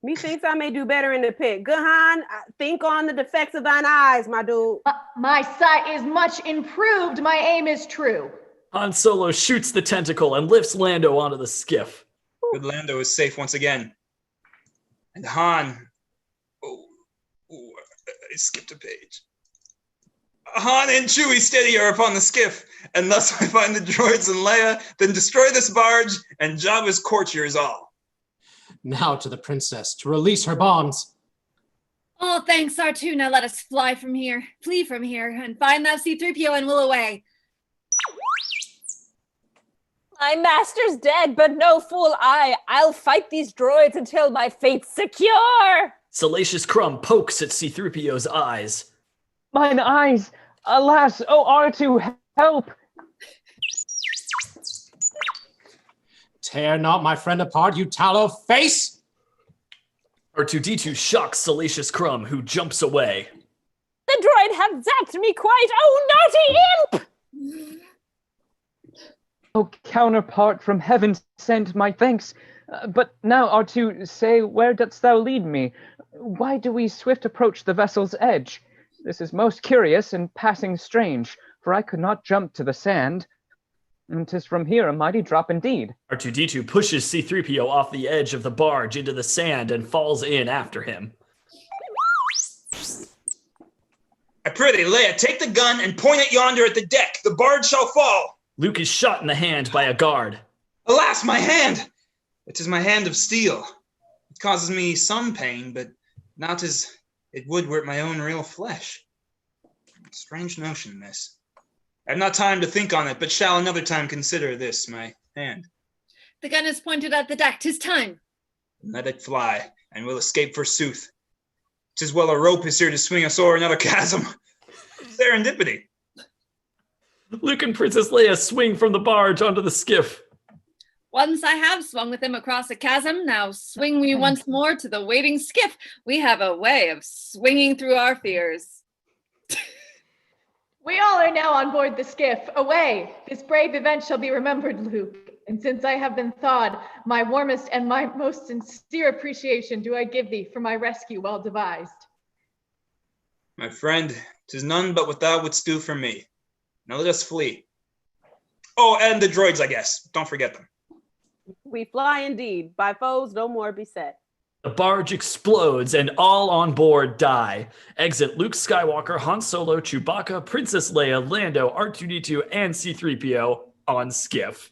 Methinks I may do better in the pit. Good Han, think on the defects of thine eyes, my dude. My sight is much improved. My aim is true. Han Solo shoots the tentacle and lifts Lando onto the skiff. Good Lando is safe once again. And Han... I skipped a page. Han and Chewie steady are upon the skiff, and thus I find the droids and Leia, then destroy this barge, and Jabba's courtiers all. Now to the princess to release her bonds. Oh, thanks, R2. Now let us fly from here, flee from here, and find that C-3PO and will away. My master's dead, but no fool I. I'll fight these droids until my fate's secure. Salacious Crumb pokes at C-3PO's eyes. Mine eyes! Alas, oh R2, help! Tear not my friend apart, you tallow face! R2-D2 shocks Salacious Crumb, who jumps away. The droid hath zapped me quite, oh naughty imp! Oh, counterpart from heaven sent my thanks. But now, R2, say, where dost thou lead me? Why do we swift approach the vessel's edge? This is most curious and passing strange, for I could not jump to the sand. And 'tis from here a mighty drop indeed. R2-D2 pushes C-3PO off the edge of the barge into the sand and falls in after him. I prithee, Leia, take the gun and point it yonder at the deck. The bard shall fall. Luke is shot in the hand by a guard. Alas, my hand! It is my hand of steel. It causes me some pain, but not as it would were it my own real flesh. Strange notion, this. I have not time to think on it, but shall another time consider this, my hand. The gun is pointed at the deck. 'Tis time. Let it fly, and we'll escape forsooth. 'Tis well a rope is here to swing us o'er another chasm. Serendipity. Luke and Princess Leia swing from the barge onto the skiff. Once I have swung with him across a chasm, now swing we once more to the waiting skiff. We have a way of swinging through our fears. We all are now on board the skiff. Away! This brave event shall be remembered, Luke. And since I have been thawed, my warmest and my most sincere appreciation do I give thee for my rescue well devised. My friend, 'tis none but what thou wouldst do for me. Now let us flee. Oh, and the droids, I guess. Don't forget them. We fly indeed, by foes no more beset. The barge explodes and all on board die. Exit Luke Skywalker, Han Solo, Chewbacca, Princess Leia, Lando, R2-D2, and C-3PO on skiff.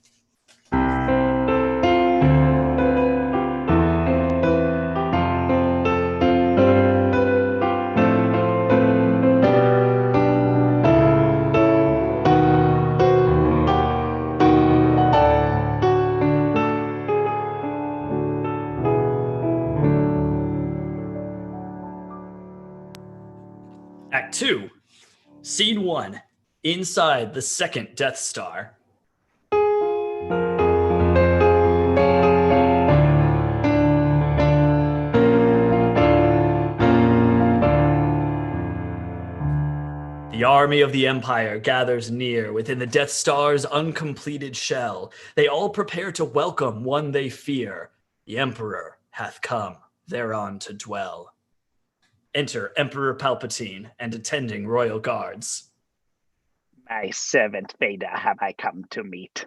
Act 2, Scene 1, inside the second Death Star. The army of the Empire gathers near within the Death Star's uncompleted shell. They all prepare to welcome one they fear. The Emperor hath come thereon to dwell. Enter Emperor Palpatine and attending royal guards. My servant Vader have I come to meet,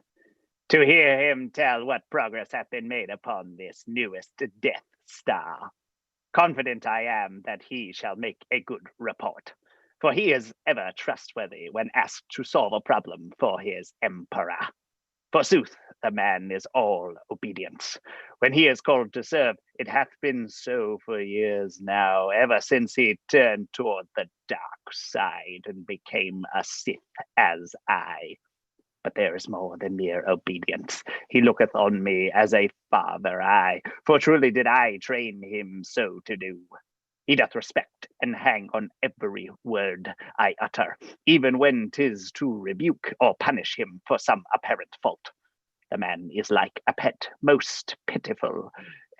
to hear him tell what progress hath been made upon this newest Death Star. Confident I am that he shall make a good report, for he is ever trustworthy when asked to solve a problem for his Emperor. Forsooth, the man is all obedience. When he is called to serve, it hath been so for years now, ever since he turned toward the dark side and became a Sith as I. But there is more than mere obedience. He looketh on me as a father, aye, for truly did I train him so to do. He doth respect and hang on every word I utter, even when 'tis to rebuke or punish him for some apparent fault. The man is like a pet, most pitiful,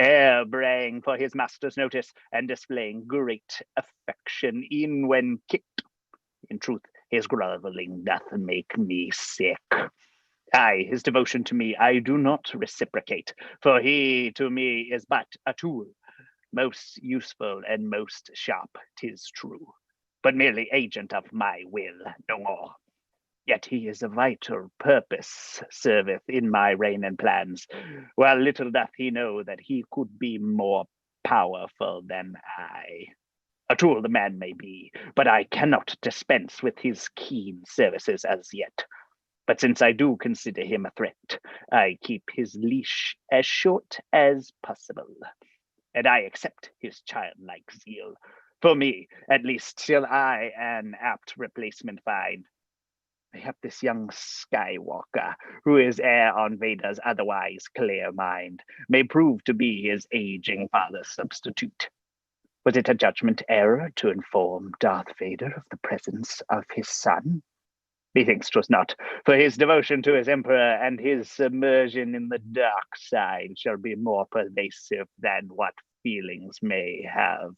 e'er braying for his master's notice and displaying great affection e'en when kicked. In truth, his groveling doth make me sick. Aye, his devotion to me I do not reciprocate, for he to me is but a tool, most useful and most sharp, 'tis true, but merely agent of my will, no more. Yet he is a vital purpose, serveth in my reign and plans, while little doth he know that he could be more powerful than I. A tool the man may be, but I cannot dispense with his keen services as yet. But since I do consider him a threat, I keep his leash as short as possible. And I accept his childlike zeal. For me, at least, till I an apt replacement find. Mayhap this young Skywalker, who is heir on Vader's otherwise clear mind, may prove to be his aging father's substitute. Was it a judgment error to inform Darth Vader of the presence of his son? Methinks 'twas not, for his devotion to his emperor and his submersion in the dark side shall be more pervasive than what feelings may have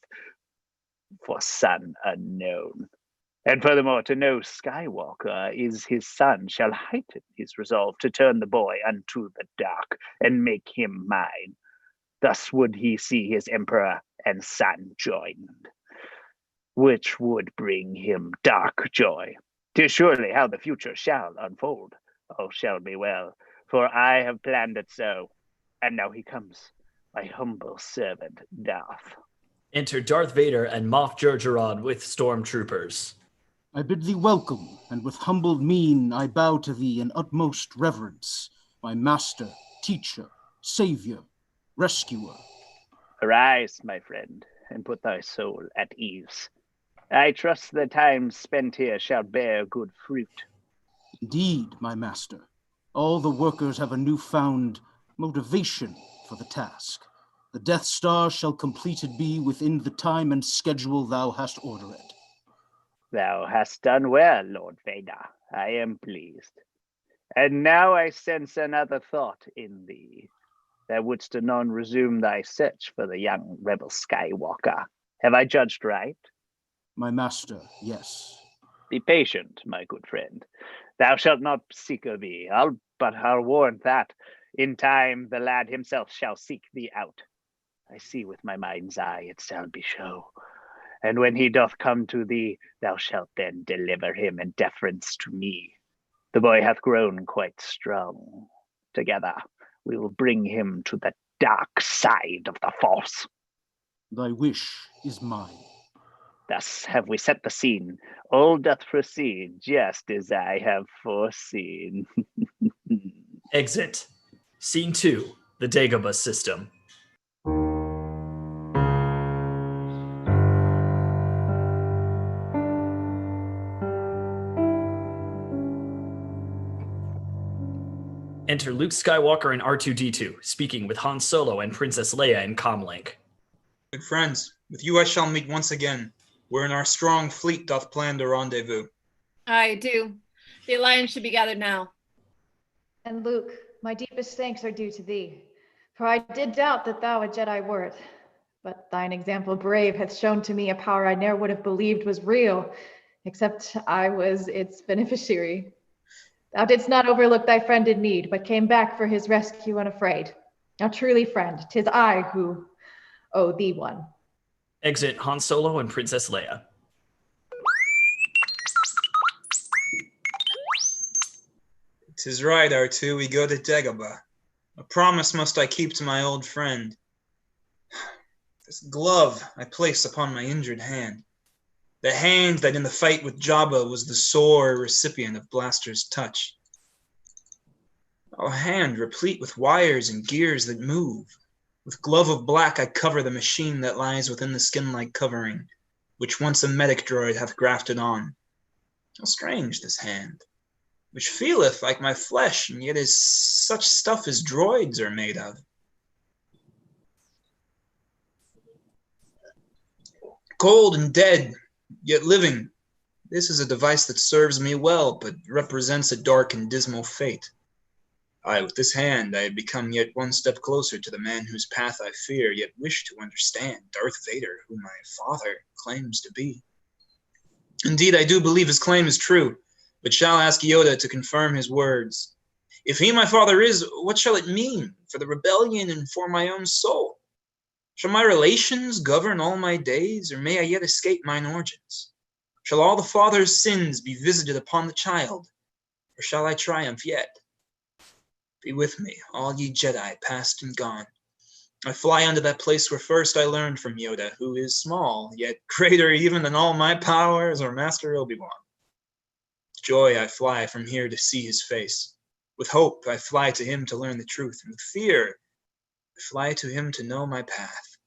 for son unknown. And furthermore, to know Skywalker is his son shall heighten his resolve to turn the boy unto the dark and make him mine. Thus would he see his emperor and son joined, which would bring him dark joy. 'Tis surely how the future shall unfold. All shall be well, for I have planned it so. And now he comes, my humble servant, Darth. Enter Darth Vader and Moff Jerjerrod with stormtroopers. I bid thee welcome, and with humbled mien I bow to thee in utmost reverence, my master, teacher, savior, rescuer. Arise, my friend, and put thy soul at ease. I trust the time spent here shall bear good fruit. Indeed, my master, all the workers have a newfound motivation for the task. The Death Star shall completed be within the time and schedule thou hast ordered. Thou hast done well, Lord Vader. I am pleased. And now I sense another thought in thee. Thou wouldst anon resume thy search for the young rebel Skywalker. Have I judged right? My master, yes. Be patient, my good friend. Thou shalt not seek of me, but I'll warn that in time the lad himself shall seek thee out. I see with my mind's eye it shall be so. And when he doth come to thee, thou shalt then deliver him in deference to me. The boy hath grown quite strong. Together we will bring him to the dark side of the Force. Thy wish is mine. Thus have we set the scene. All doth proceed just as I have foreseen. Exit. Scene 2, the Dagobah system. Enter Luke Skywalker and R2-D2, speaking with Han Solo and Princess Leia in comlink. Good friends, with you I shall meet once again, wherein our strong fleet doth plan to rendezvous. I do. The alliance should be gathered now. And Luke, my deepest thanks are due to thee, for I did doubt that thou a Jedi wert. But thine example brave hath shown to me a power I ne'er would have believed was real, except I was its beneficiary. Thou didst not overlook thy friend in need, but came back for his rescue unafraid. Now truly, friend, 'tis I who owe thee one. Exit Han Solo and Princess Leia. "'Tis right, R2, we go to Dagobah. A promise must I keep to my old friend. This glove I place upon my injured hand. The hand that in the fight with Jabba was the sore recipient of Blaster's touch. A hand replete with wires and gears that move. With glove of black I cover the machine that lies within the skin-like covering, which once a medic droid hath grafted on. How strange this hand, which feeleth like my flesh, and yet is such stuff as droids are made of. Cold and dead, yet living. This is a device that serves me well, but represents a dark and dismal fate. Aye, with this hand I have become yet one step closer to the man whose path I fear, yet wish to understand, Darth Vader, who my father claims to be. Indeed, I do believe his claim is true, but shall ask Yoda to confirm his words. If he my father is, what shall it mean for the rebellion and for my own soul? Shall my relations govern all my days, or may I yet escape mine origins? Shall all the father's sins be visited upon the child, or shall I triumph yet? Be with me, all ye Jedi, past and gone. I fly unto that place where first I learned from Yoda, who is small, yet greater even than all my powers or Master Obi-Wan. With joy I fly from here to see his face. With hope I fly to him to learn the truth, and with fear I fly to him to know my path.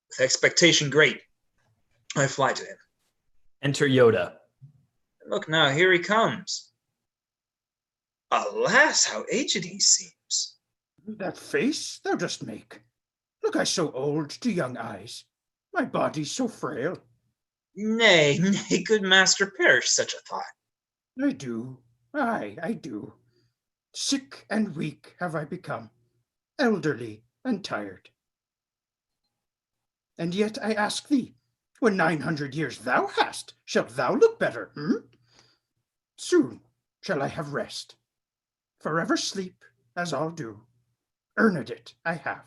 With expectation great, I fly to him. Enter Yoda. Look now, here he comes. Alas, how aged he seems. That face thou dost make. Look I so old to young eyes. My body's so frail. Nay, nay, good master, perish such a thought. I do. Aye, I do. Sick and weak have I become, elderly and tired. And yet I ask thee, when 900 years thou hast, shalt thou look better, Soon shall I have rest. Forever sleep, as all do. Earned it I have.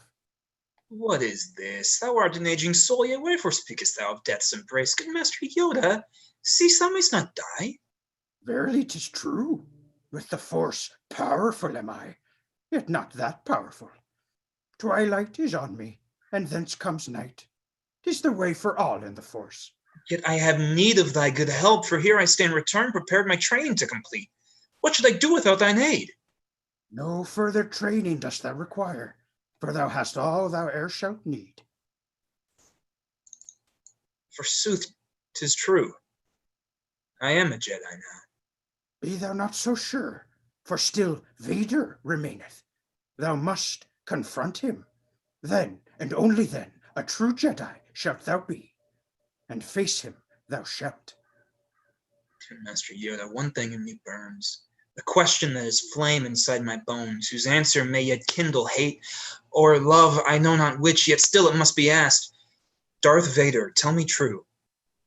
What is this? Thou art an aging soul, yet wherefore speakest thou of death's embrace? Good master Yoda, see, thou mayst not die. Verily 'tis true. With the Force powerful am I, yet not that powerful. Twilight is on me, and thence comes night. 'Tis the way for all in the Force. Yet I have need of thy good help, for here I stand returned, prepared my training to complete. What should I do without thine aid? No further training dost thou require, for thou hast all thou e'er shalt need. Forsooth, 'tis true. I am a Jedi now. Be thou not so sure, for still Vader remaineth. Thou must confront him. Then, and only then, a true Jedi shalt thou be, and face him thou shalt. Master Yoda, one thing in me burns. A question that is flame inside my bones, whose answer may yet kindle hate or love, I know not which, yet still it must be asked. Darth Vader, tell me true,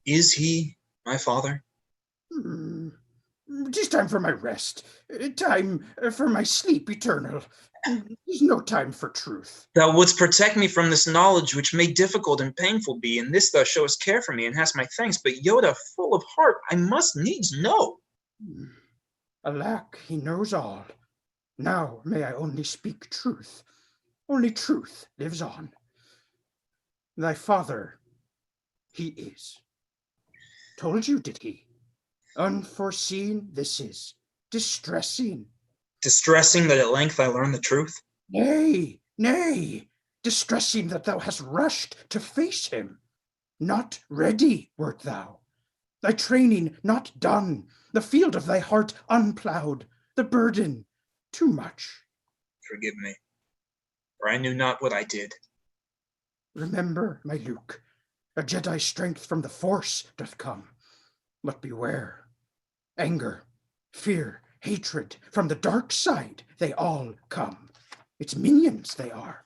is he my father? 'Tis time for my rest, time for my sleep eternal. 'Tis no time for truth. Thou wouldst protect me from this knowledge, which may difficult and painful be, and this thou showest care for me, and hast my thanks. But Yoda, full of heart, I must needs know. Alack, he knows all. Now may I only speak truth. Only truth lives on. Thy father, he is. Told you, did he? Unforeseen this is. Distressing. Distressing that at length I learn the truth? Nay, nay. Distressing that thou hast rushed to face him. Not ready wert thou. Thy training not done. The field of thy heart unplowed. The burden too much. Forgive me, for I knew not what I did. Remember, my Luke, a Jedi strength from the Force doth come. But beware. Anger, fear, hatred, from the dark side they all come. Its minions they are.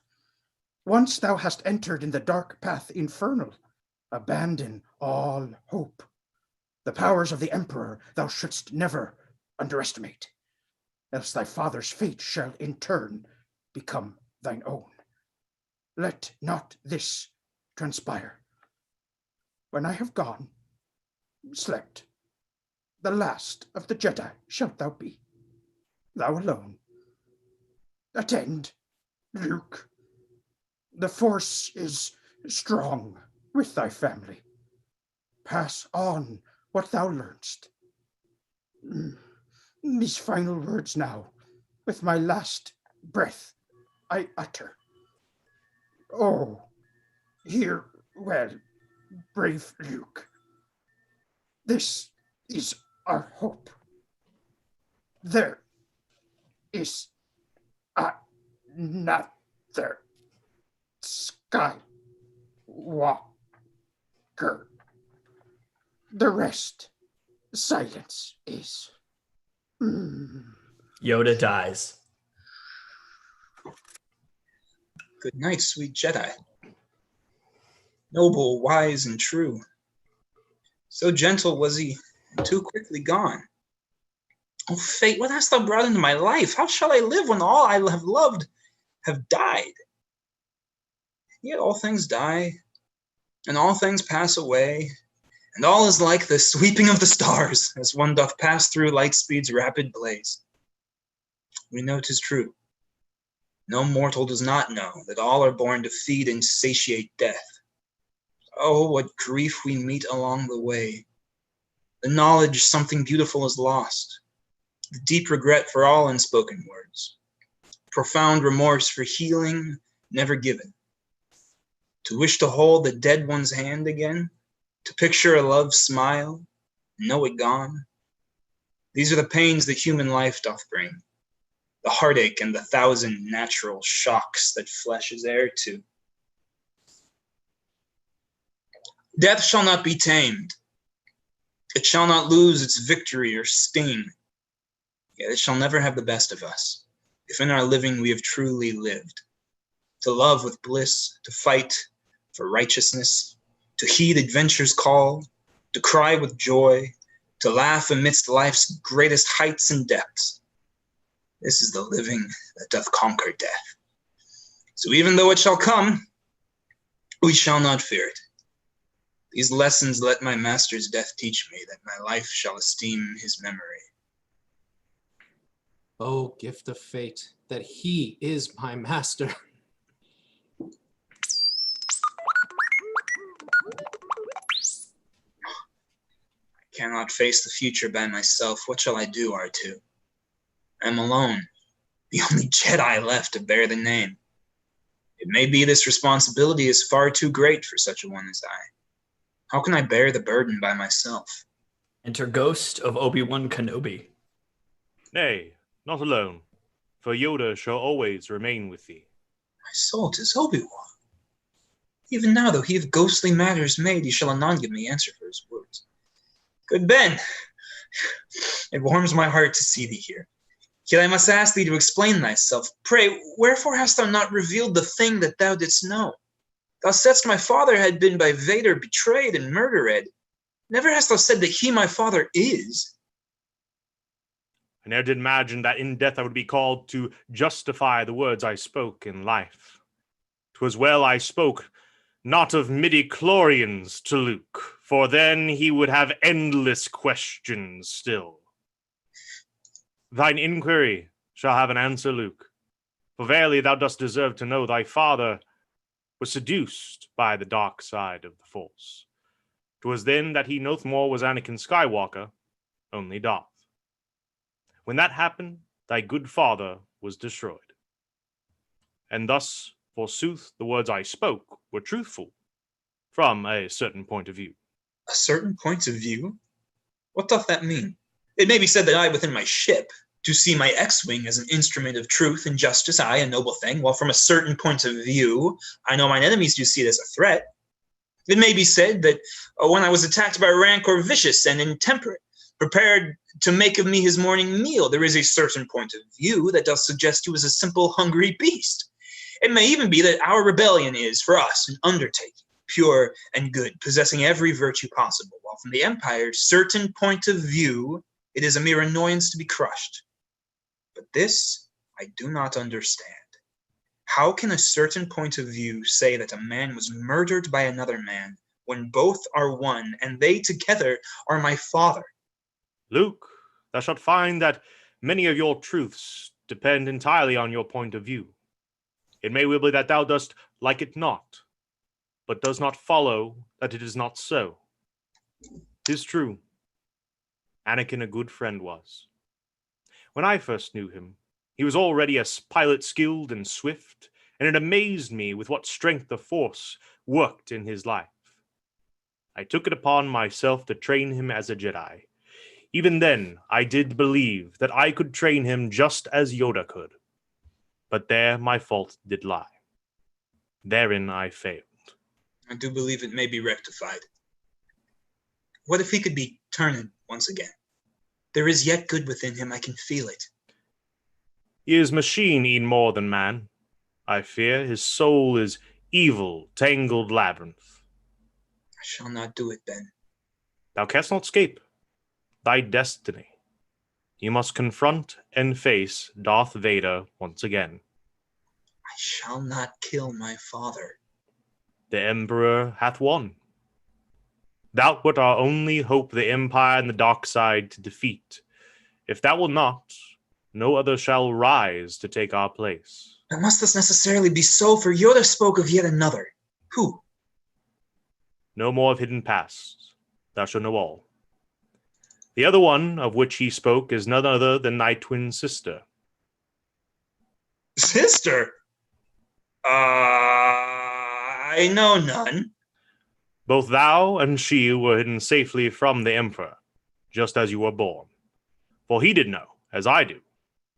Once thou hast entered in the dark path infernal, abandon all hope. The powers of the Emperor thou shouldst never underestimate, else thy father's fate shall in turn become thine own. Let not this transpire. When I have gone, slept, the last of the Jedi shalt thou be, thou alone. Attend, Luke. The Force is strong with thy family. Pass on what thou learnst. These final words now, with my last breath, I utter. Oh, hear well, brave Luke. This is our hope. There is another Skywalker. The rest, silence is. Yoda dies. Good night, sweet Jedi. Noble, wise, and true. So gentle was he, and too quickly gone. Oh, fate, what hast thou brought into my life? How shall I live when all I have loved have died? Yet all things die, and all things pass away, and all is like the sweeping of the stars, as one doth pass through light speed's rapid blaze. We know 'tis true. No mortal does not know that all are born to feed and satiate death. Oh, what grief we meet along the way. The knowledge something beautiful is lost. The deep regret for all unspoken words. Profound remorse for healing never given. To wish to hold the dead one's hand again. To picture a love's smile, and know it gone. These are the pains that human life doth bring. The heartache and the thousand natural shocks that flesh is heir to. Death shall not be tamed. It shall not lose its victory or sting. Yet it shall never have the best of us, if in our living we have truly lived. To love with bliss, to fight for righteousness, to heed adventure's call, to cry with joy, to laugh amidst life's greatest heights and depths. This is the living that doth conquer death. So even though it shall come, we shall not fear it. These lessons let my master's death teach me, that my life shall esteem his memory. Oh, gift of fate, that he is my master. Cannot face the future by myself. What shall I do, R2? I am alone, the only Jedi left to bear the name. It may be this responsibility is far too great for such a one as I. How can I bear the burden by myself? Enter Ghost of Obi-Wan Kenobi. Nay, not alone, for Yoda shall always remain with thee. My soul, 'tis Obi-Wan. Even now, though he of ghostly matters made, he shall anon give me answer for his words. Good Ben, it warms my heart to see thee here. Yet I must ask thee to explain thyself. Pray, wherefore hast thou not revealed the thing that thou didst know? Thou saidst my father had been by Vader betrayed and murdered. Never hast thou said that he my father is. I ne'er did imagine that in death I would be called to justify the words I spoke in life. 'Twas well I spoke not of midi-chlorians to Luke, for then he would have endless questions still. Thine inquiry shall have an answer, Luke, for verily thou dost deserve to know thy father was seduced by the dark side of the Force. 'Twas then that he no more was Anakin Skywalker, only Darth. When that happened, thy good father was destroyed. And thus, forsooth, the words I spoke were truthful, from a certain point of view. A certain point of view? What doth that mean? It may be said that I within my ship do see my X-Wing as an instrument of truth and justice, aye, a noble thing, while from a certain point of view, I know mine enemies do see it as a threat. It may be said that when I was attacked by Rancor vicious and intemperate, prepared to make of me his morning meal, there is a certain point of view that does suggest you as a simple, hungry beast. It may even be that our rebellion is, for us, an undertaking, pure and good, possessing every virtue possible, while from the Empire's certain point of view, it is a mere annoyance to be crushed. But this I do not understand. How can a certain point of view say that a man was murdered by another man when both are one and they together are my father? Luke, thou shalt find that many of your truths depend entirely on your point of view. It may well be that thou dost like it not, but does not follow that it is not so. 'Tis true. Anakin a good friend was. When I first knew him, he was already a pilot skilled and swift, and it amazed me with what strength the Force worked in his life. I took it upon myself to train him as a Jedi. Even then, I did believe that I could train him just as Yoda could. But there my fault did lie. Therein I failed. I do believe it may be rectified. What if he could be turned once again? There is yet good within him, I can feel it. He is machine e'en more than man. I fear his soul is evil, tangled labyrinth. I shall not do it, Ben. Thou canst not escape thy destiny. You must confront and face Darth Vader once again. I shall not kill my father. The Emperor hath won. Thou wert our only hope the Empire and the dark side to defeat. If thou wilt not, no other shall rise to take our place. But must this necessarily be so? For Yoda spoke of yet another. Who? No more of hidden past. Thou shalt know all. The other one of which he spoke is none other than thy twin sister. Sister? I know none. Both thou and she were hidden safely from the Emperor, just as you were born. For he did know, as I do,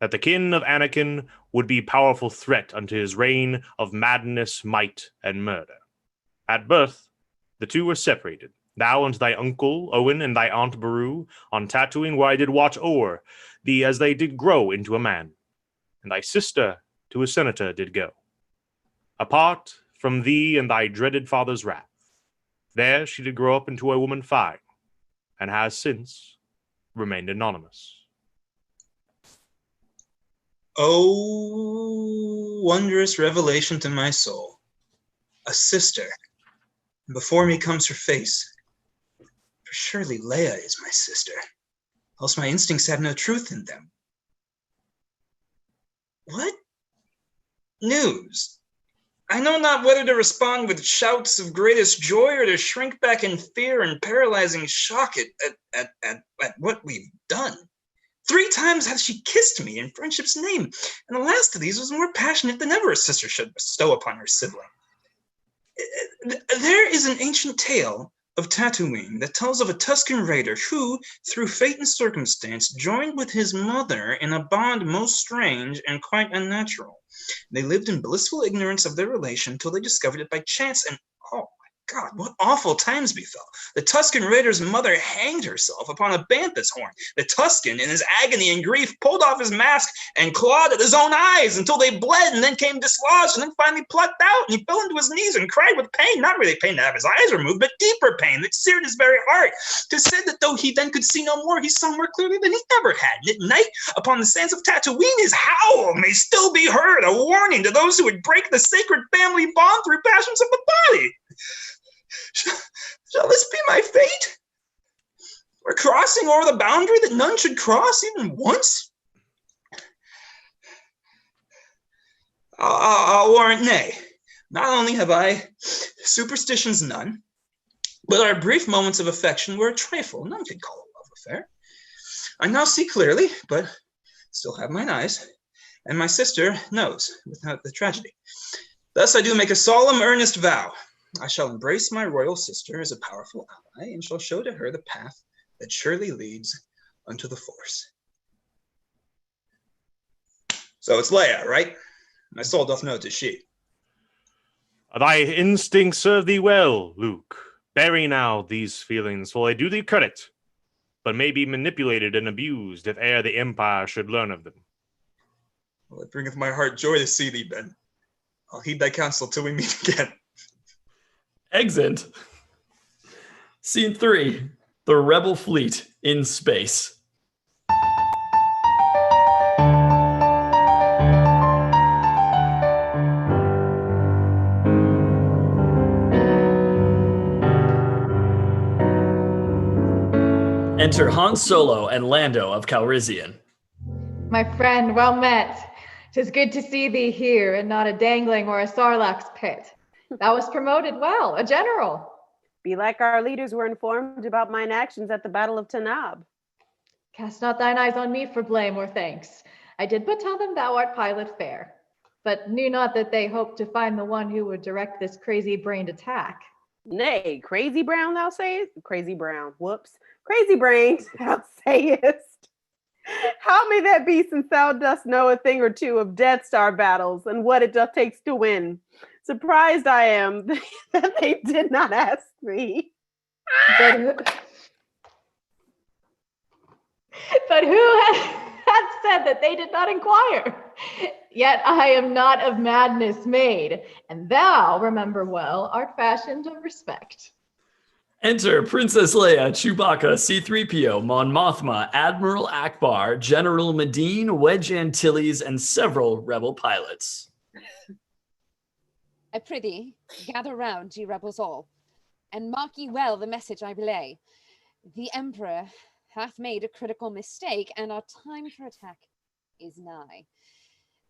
that the kin of Anakin would be powerful threat unto his reign of madness, might, and murder. At birth, the two were separated, thou unto thy uncle Owen and thy aunt Beru on Tatooine, where I did watch o'er thee as they did grow into a man, and thy sister to a senator did go. Apart from thee and thy dreaded father's wrath, there she did grow up into a woman fine, and has since remained anonymous. Oh, wondrous revelation to my soul. A sister. Before me comes her face. For surely Leia is my sister, else my instincts have no truth in them. What news? I know not whether to respond with shouts of greatest joy or to shrink back in fear and paralyzing shock at what we've done. 3 times hath she kissed me in friendship's name, and the last of these was more passionate than ever a sister should bestow upon her sibling. There is an ancient tale of Tatooine that tells of a Tusken raider who, through fate and circumstance, joined with his mother in a bond most strange and quite unnatural. They lived in blissful ignorance of their relation until they discovered it by chance, and oh my God, what awful times befell. The Tusken raider's mother hanged herself upon a banthus horn. The Tusken, in his agony and grief, pulled off his mask and clawed at his own eyes until they bled and then came dislodged and then finally plucked out. And he fell into his knees and cried with pain, not really pain to have his eyes removed, but deeper pain that seared his very heart. 'Tis said that though he then could see no more, he saw more clearly than he ever had. And at night, upon the sands of Tatooine, his howl may still be heard, a warning to those who would break the sacred family bond through passions of the body. Shall this be my fate? We're crossing over the boundary that none should cross even once? I'll warrant nay. Not only have I superstitions none, but our brief moments of affection were a trifle. None could call a love affair. I now see clearly, but still have mine eyes, and my sister knows without the tragedy. Thus I do make a solemn, earnest vow. I shall embrace my royal sister as a powerful ally, and shall show to her the path that surely leads unto the Force. So it's Leia, right? My soul doth know 'tis she. Thy instincts serve thee well, Luke. Bury now these feelings, for they do thee credit, but may be manipulated and abused if e'er the Empire should learn of them. Well, it bringeth my heart joy to see thee, Ben. I'll heed thy counsel till we meet again. Exit. Scene 3. The Rebel fleet in space. Enter Han Solo and Lando of Calrissian. My friend, well met. 'Tis good to see thee here and not a dangling or a sarlacc's pit. Thou was promoted well, a general. Be like our leaders were informed about mine actions at the Battle of Tanab. Cast not thine eyes on me for blame or thanks. I did but tell them thou art pilot fair, but knew not that they hoped to find the one who would direct this crazy-brained attack. Nay, crazy brown thou sayest? Crazy brown, whoops. Crazy brained thou sayest. How may that be, since thou dost know a thing or two of Death Star battles and what it doth takes to win? Surprised I am that they did not ask me. But who hath said that they did not inquire? Yet I am not of madness made, and thou, remember well, art fashioned of respect. Enter Princess Leia, Chewbacca, C-3PO, Mon Mothma, Admiral Akbar, General Madine, Wedge Antilles, and several rebel pilots. I prithee, gather round, ye rebels all, and mark ye well the message I relay. The Emperor hath made a critical mistake, and our time for attack is nigh.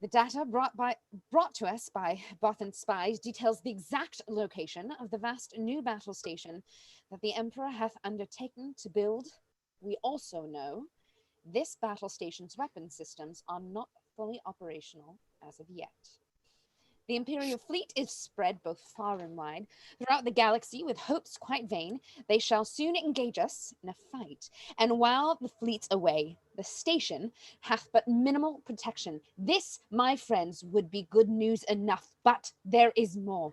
The data brought to us by Bothan spies details the exact location of the vast new battle station that the Emperor hath undertaken to build. We also know this battle station's weapon systems are not fully operational as of yet. The Imperial fleet is spread both far and wide throughout the galaxy with hopes quite vain. They shall soon engage us in a fight. And while the fleet's away, the station hath but minimal protection. This, my friends, would be good news enough, but there is more.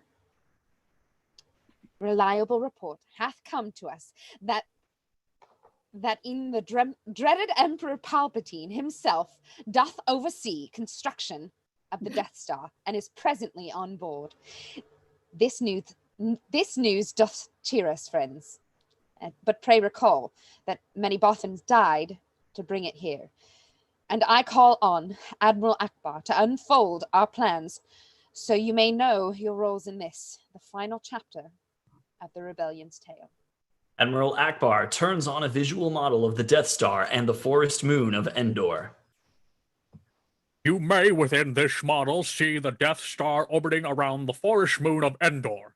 Reliable report hath come to us that in the dreaded Emperor Palpatine himself doth oversee construction of the Death Star and is presently on board. This news doth cheer us, friends. But pray recall that many Bothans died to bring it here. And I call on Admiral Akbar to unfold our plans so you may know your roles in this, the final chapter of the rebellion's tale. Admiral Akbar turns on a visual model of the Death Star and the forest moon of Endor. You may, within this model, see the Death Star orbiting around the forest moon of Endor.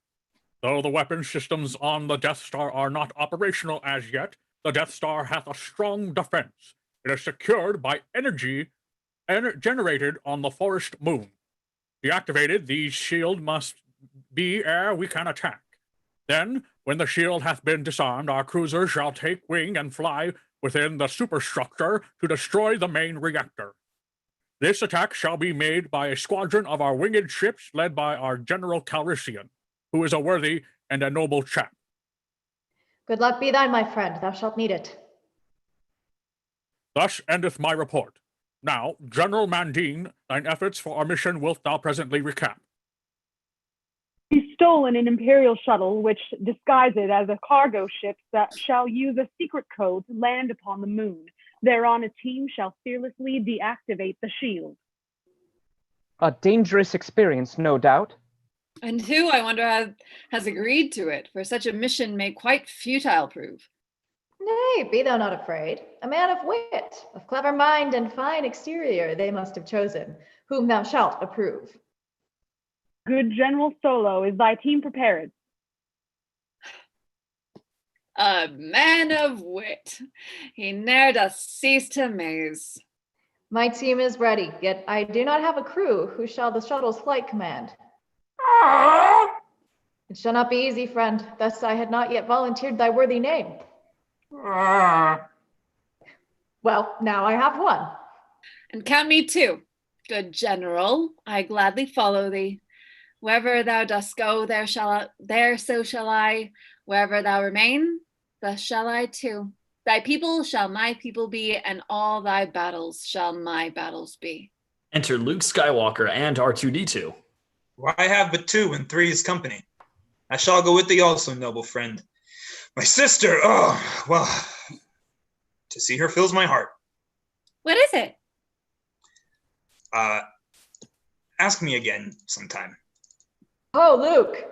Though the weapon systems on the Death Star are not operational as yet, the Death Star hath a strong defense. It is secured by energy generated on the forest moon. Deactivated, the shield must be ere we can attack. Then, when the shield hath been disarmed, our cruiser shall take wing and fly within the superstructure to destroy the main reactor. This attack shall be made by a squadron of our winged ships led by our General Calrissian, who is a worthy and a noble chap. Good luck be thine, my friend. Thou shalt need it. Thus endeth my report. Now, General Mandine, thine efforts for our mission wilt thou presently recap. He's stolen an Imperial shuttle, which disguised as a cargo ship that shall use a secret code to land upon the moon. Thereon a team shall fearlessly deactivate the shield. A dangerous experience, no doubt. And who, I wonder, has agreed to it, for such a mission may quite futile prove. Nay, be thou not afraid. A man of wit, of clever mind and fine exterior they must have chosen, whom thou shalt approve. Good General Solo, is thy team prepared? A man of wit. He ne'er doth cease to amaze. My team is ready, yet I do not have a crew who shall the shuttle's flight command. It shall not be easy, friend, thus I had not yet volunteered thy worthy name. Well, now I have one. And count me too. Good General, I gladly follow thee. Wherever thou dost go, there so shall I. Wherever thou remain, thus shall I too. Thy people shall my people be, and all thy battles shall my battles be. Enter Luke Skywalker and R2-D2. Why have but two when three is company? I shall go with thee also, noble friend. My sister, oh, well, to see her fills my heart. What is it? Ask me again sometime. Oh, Luke.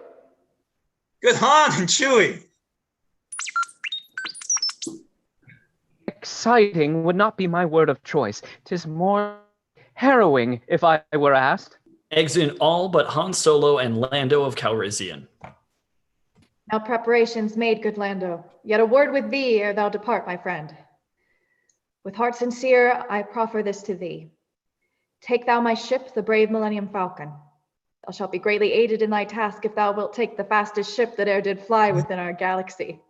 Good Han and Chewie. Exciting would not be my word of choice. 'Tis more harrowing, if I were asked. Exit all but Han Solo and Lando of Calrissian. Now preparations made, good Lando. Yet a word with thee ere thou depart, my friend. With heart sincere, I proffer this to thee. Take thou my ship, the brave Millennium Falcon. Thou shalt be greatly aided in thy task if thou wilt take the fastest ship that e'er did fly within our galaxy.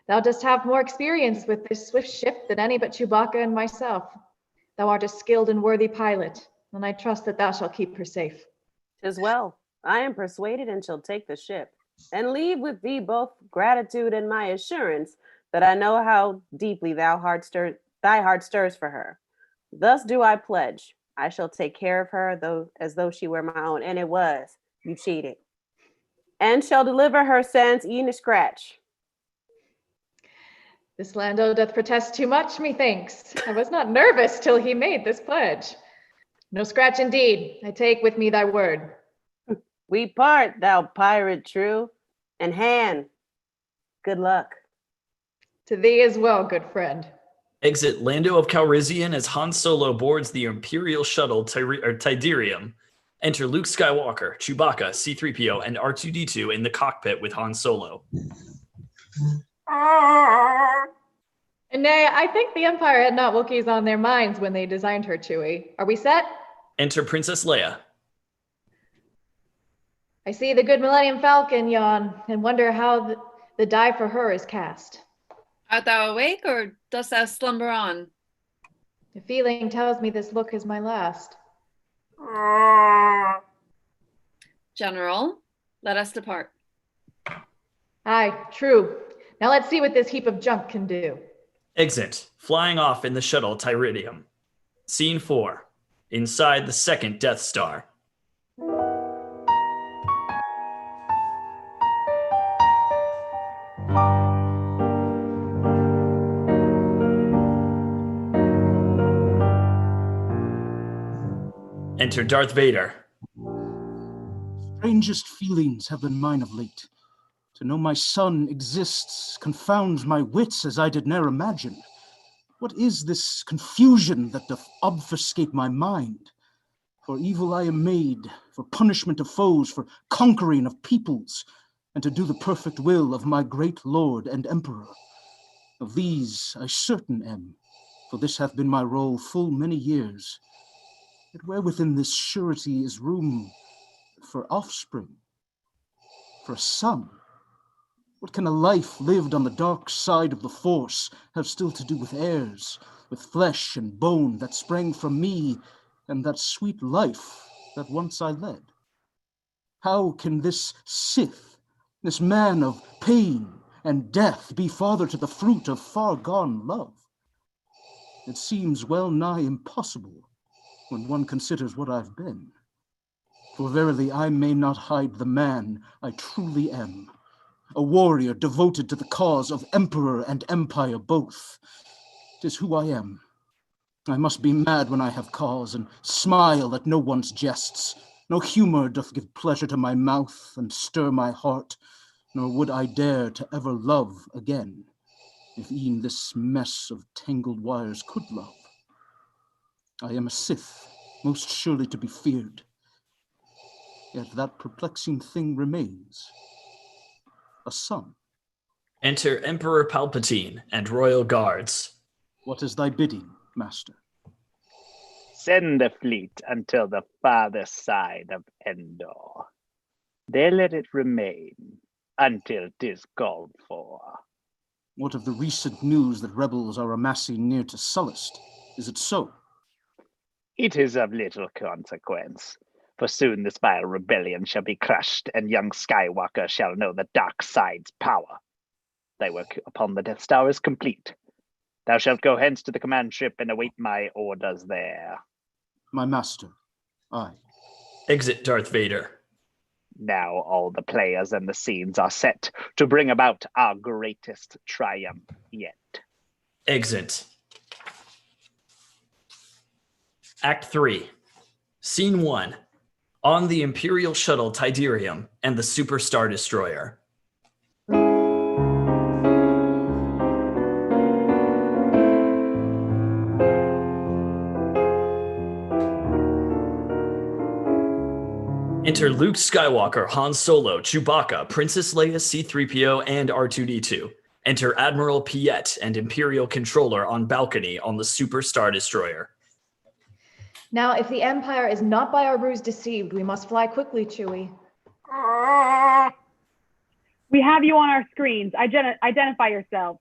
Thou dost have more experience with this swift ship than any but Chewbacca and myself. Thou art a skilled and worthy pilot, and I trust that thou shalt keep her safe. 'Tis well. I am persuaded and shall take the ship, and leave with thee both gratitude and my assurance that I know how deeply thy heart stirs for her. Thus do I pledge. I shall take care of her as though she were my own. And it was. You cheated. And shall deliver her sans e'en a scratch. This Lando doth protest too much, methinks. I was not nervous till he made this pledge. No scratch indeed. I take with me thy word. We part, thou pirate true. And Han, good luck. To thee as well, good friend. Exit Lando of Calrissian as Han Solo boards the Imperial shuttle Tiderium. Enter Luke Skywalker, Chewbacca, C-3PO, and R2-D2 in the cockpit with Han Solo. And nay, I think the Empire had not Wookiees on their minds when they designed her, Chewie. Are we set? Enter Princess Leia. I see the good Millennium Falcon yawn and wonder how the die for her is cast. Art thou awake, or dost thou slumber on? The feeling tells me this look is my last. General, let us depart. Aye, true. Now let's see what this heap of junk can do. Exit, flying off in the shuttle Tiderium. Scene 4, inside the second Death Star. Enter Darth Vader. Strangest feelings have been mine of late. To know my son exists confounds my wits as I did ne'er imagine. What is this confusion that doth obfuscate my mind? For evil I am made, for punishment of foes, for conquering of peoples, and to do the perfect will of my great Lord and Emperor. Of these I certain am, for this hath been my role full many years. Yet where within this surety is room for offspring, for a son? What can a life lived on the dark side of the Force have still to do with heirs, with flesh and bone that sprang from me and that sweet life that once I led? How can this Sith, this man of pain and death, be father to the fruit of far-gone love? It seems well nigh impossible when one considers what I've been. For verily I may not hide the man I truly am, a warrior devoted to the cause of emperor and empire both. 'Tis who I am. I must be mad when I have cause, and smile at no one's jests. No humor doth give pleasure to my mouth and stir my heart, nor would I dare to ever love again, if e'en this mess of tangled wires could love. I am a Sith, most surely to be feared. Yet that perplexing thing remains. A son. Enter Emperor Palpatine and royal guards. What is thy bidding, master? Send the fleet until the farther side of Endor. There let it remain until 'tis called for. What of the recent news that rebels are amassing near to Sullust? Is it so? It is of little consequence, for soon this vile rebellion shall be crushed, and young Skywalker shall know the dark side's power. Thy work upon the Death Star is complete. Thou shalt go hence to the command ship and await my orders there. My master, aye. Exit Darth Vader. Now all the players and the scenes are set to bring about our greatest triumph yet. Exit. Act 3. Scene 1. On the Imperial Shuttle Tiderium and the Super Star Destroyer. Enter Luke Skywalker, Han Solo, Chewbacca, Princess Leia, C-3PO, and R2-D2. Enter Admiral Piet and Imperial Controller on balcony on the Super Star Destroyer. Now, if the Empire is not by our ruse deceived, we must fly quickly, Chewie. We have you on our screens. Identify yourself.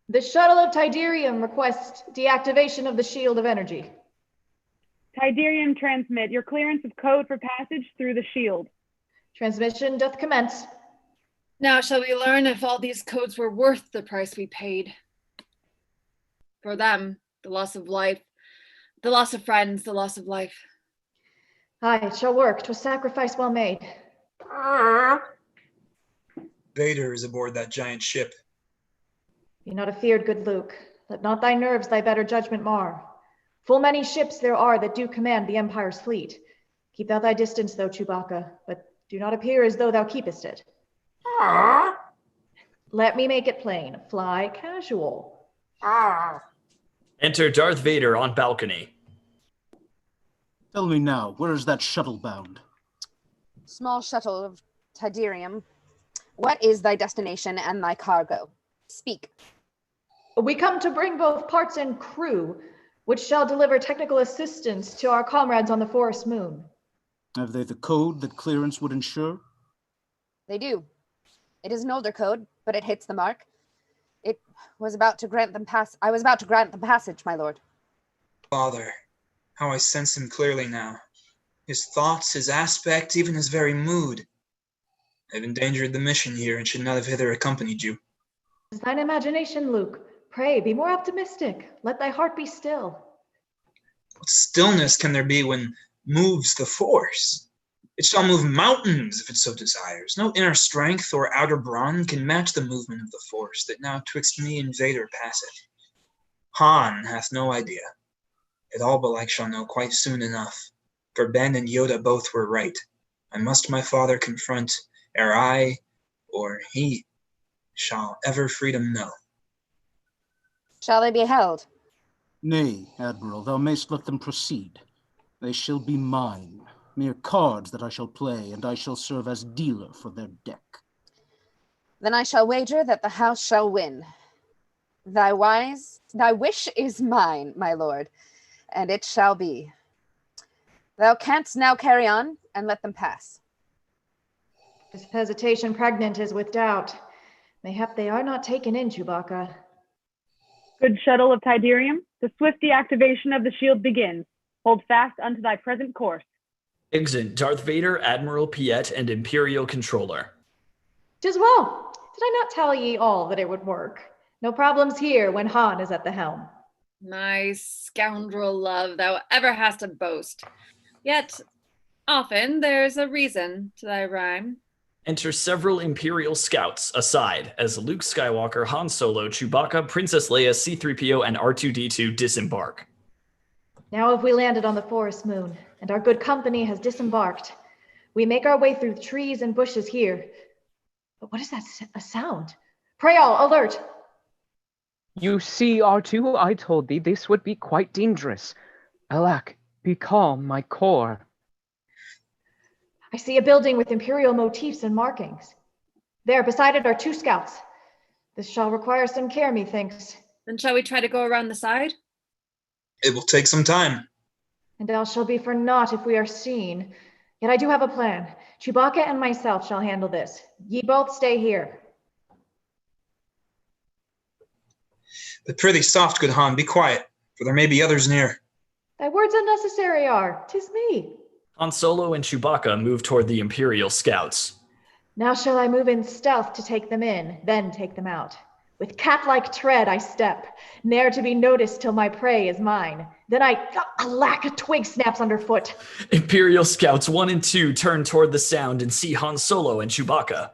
The shuttle of Tiderium requests deactivation of the shield of energy. Tiderium transmit your clearance of code for passage through the shield. Transmission doth commence. Now shall we learn if all these codes were worth the price we paid? For them, the loss of life, the loss of friends, the loss of life. Aye, it shall work. 'Twas sacrifice well made. Vader is aboard that giant ship. Be not afeared, good Luke. Let not thy nerves thy better judgment mar. Full many ships there are that do command the Empire's fleet. Keep thou thy distance, though, Chewbacca, but do not appear as though thou keepest it. Let me make it plain. Fly casual. Enter Darth Vader on balcony. Tell me now, where is that shuttle bound? Small shuttle of Tiderium. What is thy destination and thy cargo? Speak. We come to bring both parts and crew, which shall deliver technical assistance to our comrades on the Forest Moon. Have they the code that clearance would ensure? They do. It is an older code, but it hits the mark. I was about to grant them passage, my lord. Father, how I sense him clearly now. His thoughts, his aspect, even his very mood. I've endangered the mission here and should not have hither accompanied you. Is thine imagination, Luke? Pray, be more optimistic. Let thy heart be still. What stillness can there be when moves the Force? It shall move mountains if it so desires. No inner strength or outer brawn can match the movement of the Force that now twixt me and Vader passeth. Han hath no idea. It all belike shall know quite soon enough, for Ben and Yoda both were right. I must my father confront, ere I, or he, shall ever freedom know. Shall they be held? Nay, Admiral, thou mayst let them proceed. They shall be mine, mere cards that I shall play, and I shall serve as dealer for their deck. Then I shall wager that the house shall win. Thy wish is mine, my lord, and it shall be. Thou canst now carry on, and let them pass. This hesitation pregnant is with doubt. Mayhap they are not taken in, Chewbacca. Good shuttle of Tiderium, the swift deactivation of the shield begins. Hold fast unto thy present course. Exit Darth Vader, Admiral Piet, and Imperial Controller. 'Tis well. Did I not tell ye all that it would work? No problems here when Han is at the helm. My scoundrel love, thou ever hast to boast. Yet, often there's a reason to thy rhyme. Enter several Imperial scouts aside as Luke Skywalker, Han Solo, Chewbacca, Princess Leia, C-3PO, and R2-D2 disembark. Now have we landed on the forest moon, and our good company has disembarked. We make our way through trees and bushes here. But what is that a sound? Pray all, alert! You see, R2, I told thee this would be quite dangerous. Alack, be calm, my core. I see a building with Imperial motifs and markings. There, beside it are 2 scouts. This shall require some care, methinks. Then shall we try to go around the side? It will take some time. And all shall be for naught if we are seen. Yet I do have a plan. Chewbacca and myself shall handle this. Ye both stay here. But prithee soft, good Han, be quiet, for there may be others near. Thy words unnecessary are. 'Tis me. Han Solo and Chewbacca move toward the Imperial scouts. Now shall I move in stealth to take them in, then take them out. With cat-like tread I step, ne'er to be noticed till my prey is mine. Then alack, a twig snaps underfoot. Imperial scouts 1 and 2 turn toward the sound and see Han Solo and Chewbacca.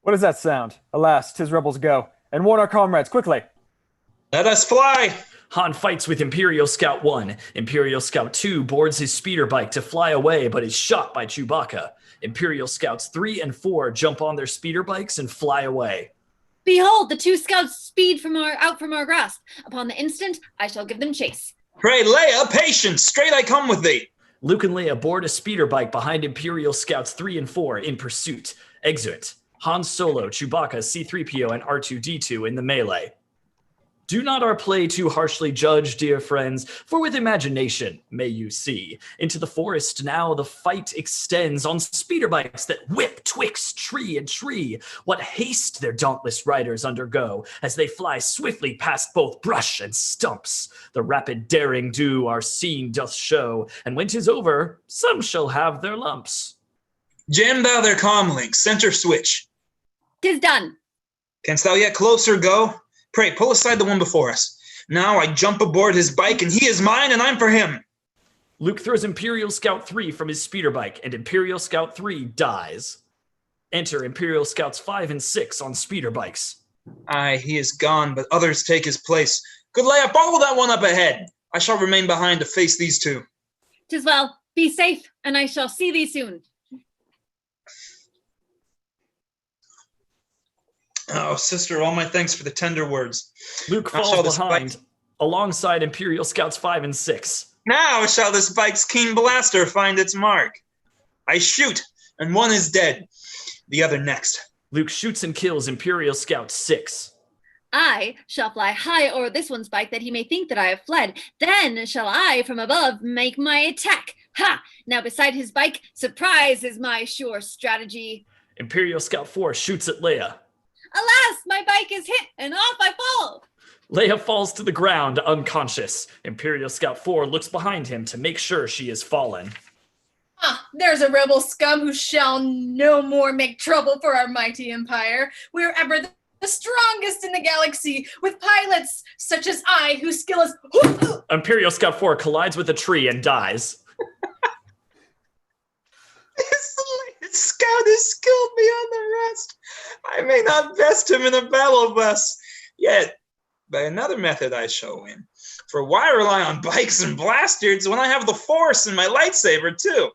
What is that sound? Alas, 'tis rebels go. And warn our comrades, quickly. Let us fly! Han fights with Imperial Scout 1. Imperial Scout 2 boards his speeder bike to fly away, but is shot by Chewbacca. Imperial Scouts 3 and 4 jump on their speeder bikes and fly away. Behold, the 2 scouts speed out from our grasp. Upon the instant, I shall give them chase. Pray, Leia, patience! Straight I come with thee! Luke and Leia board a speeder bike behind Imperial Scouts 3 and 4 in pursuit. Exit Han Solo, Chewbacca, C-3PO, and R2-D2 in the melee. Do not our play too harshly judge, dear friends, for with imagination may you see. Into the forest now the fight extends on speeder bikes that whip twixt tree and tree. What haste their dauntless riders undergo as they fly swiftly past both brush and stumps. The rapid daring do our scene doth show, and when 'tis over, some shall have their lumps. Jam thou their comm link, center switch. 'Tis done. Canst thou yet closer go? Pray, pull aside the one before us. Now I jump aboard his bike, and he is mine, and I'm for him. Luke throws Imperial Scout 3 from his speeder bike, and Imperial Scout 3 dies. Enter Imperial Scouts 5 and 6 on speeder bikes. Aye, he is gone, but others take his place. Good Leia, follow that one up ahead. I shall remain behind to face these 2. 'Tis well. Be safe, and I shall see thee soon. Oh, sister, all my thanks for the tender words. Luke falls behind, alongside Imperial Scouts 5 and 6. Now shall this bike's keen blaster find its mark. I shoot, and one is dead. The other next. Luke shoots and kills Imperial Scout 6. I shall fly high o'er this one's bike that he may think that I have fled. Then shall I from above make my attack. Ha! Now beside his bike, surprise is my sure strategy. Imperial Scout 4 shoots at Leia. Alas, my bike is hit, and off I fall. Leia falls to the ground, unconscious. Imperial Scout 4 looks behind him to make sure she has fallen. Ah, there's a rebel scum who shall no more make trouble for our mighty empire. We are ever the strongest in the galaxy, with pilots such as I, whose skill is... Imperial Scout 4 collides with a tree and dies. This scout is skilled beyond the rest. I may not best him in a battle bus, yet by another method I shall win. For why rely on bikes and blasters when I have the Force and my lightsaber too?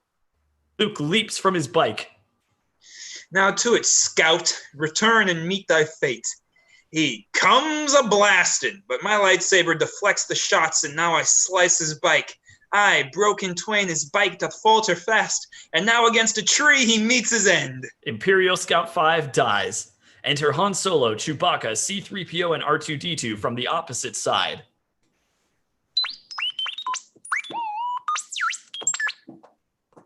Luke leaps from his bike. Now to it, scout. Return and meet thy fate. He comes a-blasted, but my lightsaber deflects the shots, and now I slice his bike. Aye, broken twain his bike doth falter fast, and now against a tree he meets his end. Imperial Scout 5 dies. Enter Han Solo, Chewbacca, C-3PO, and R2-D2 from the opposite side.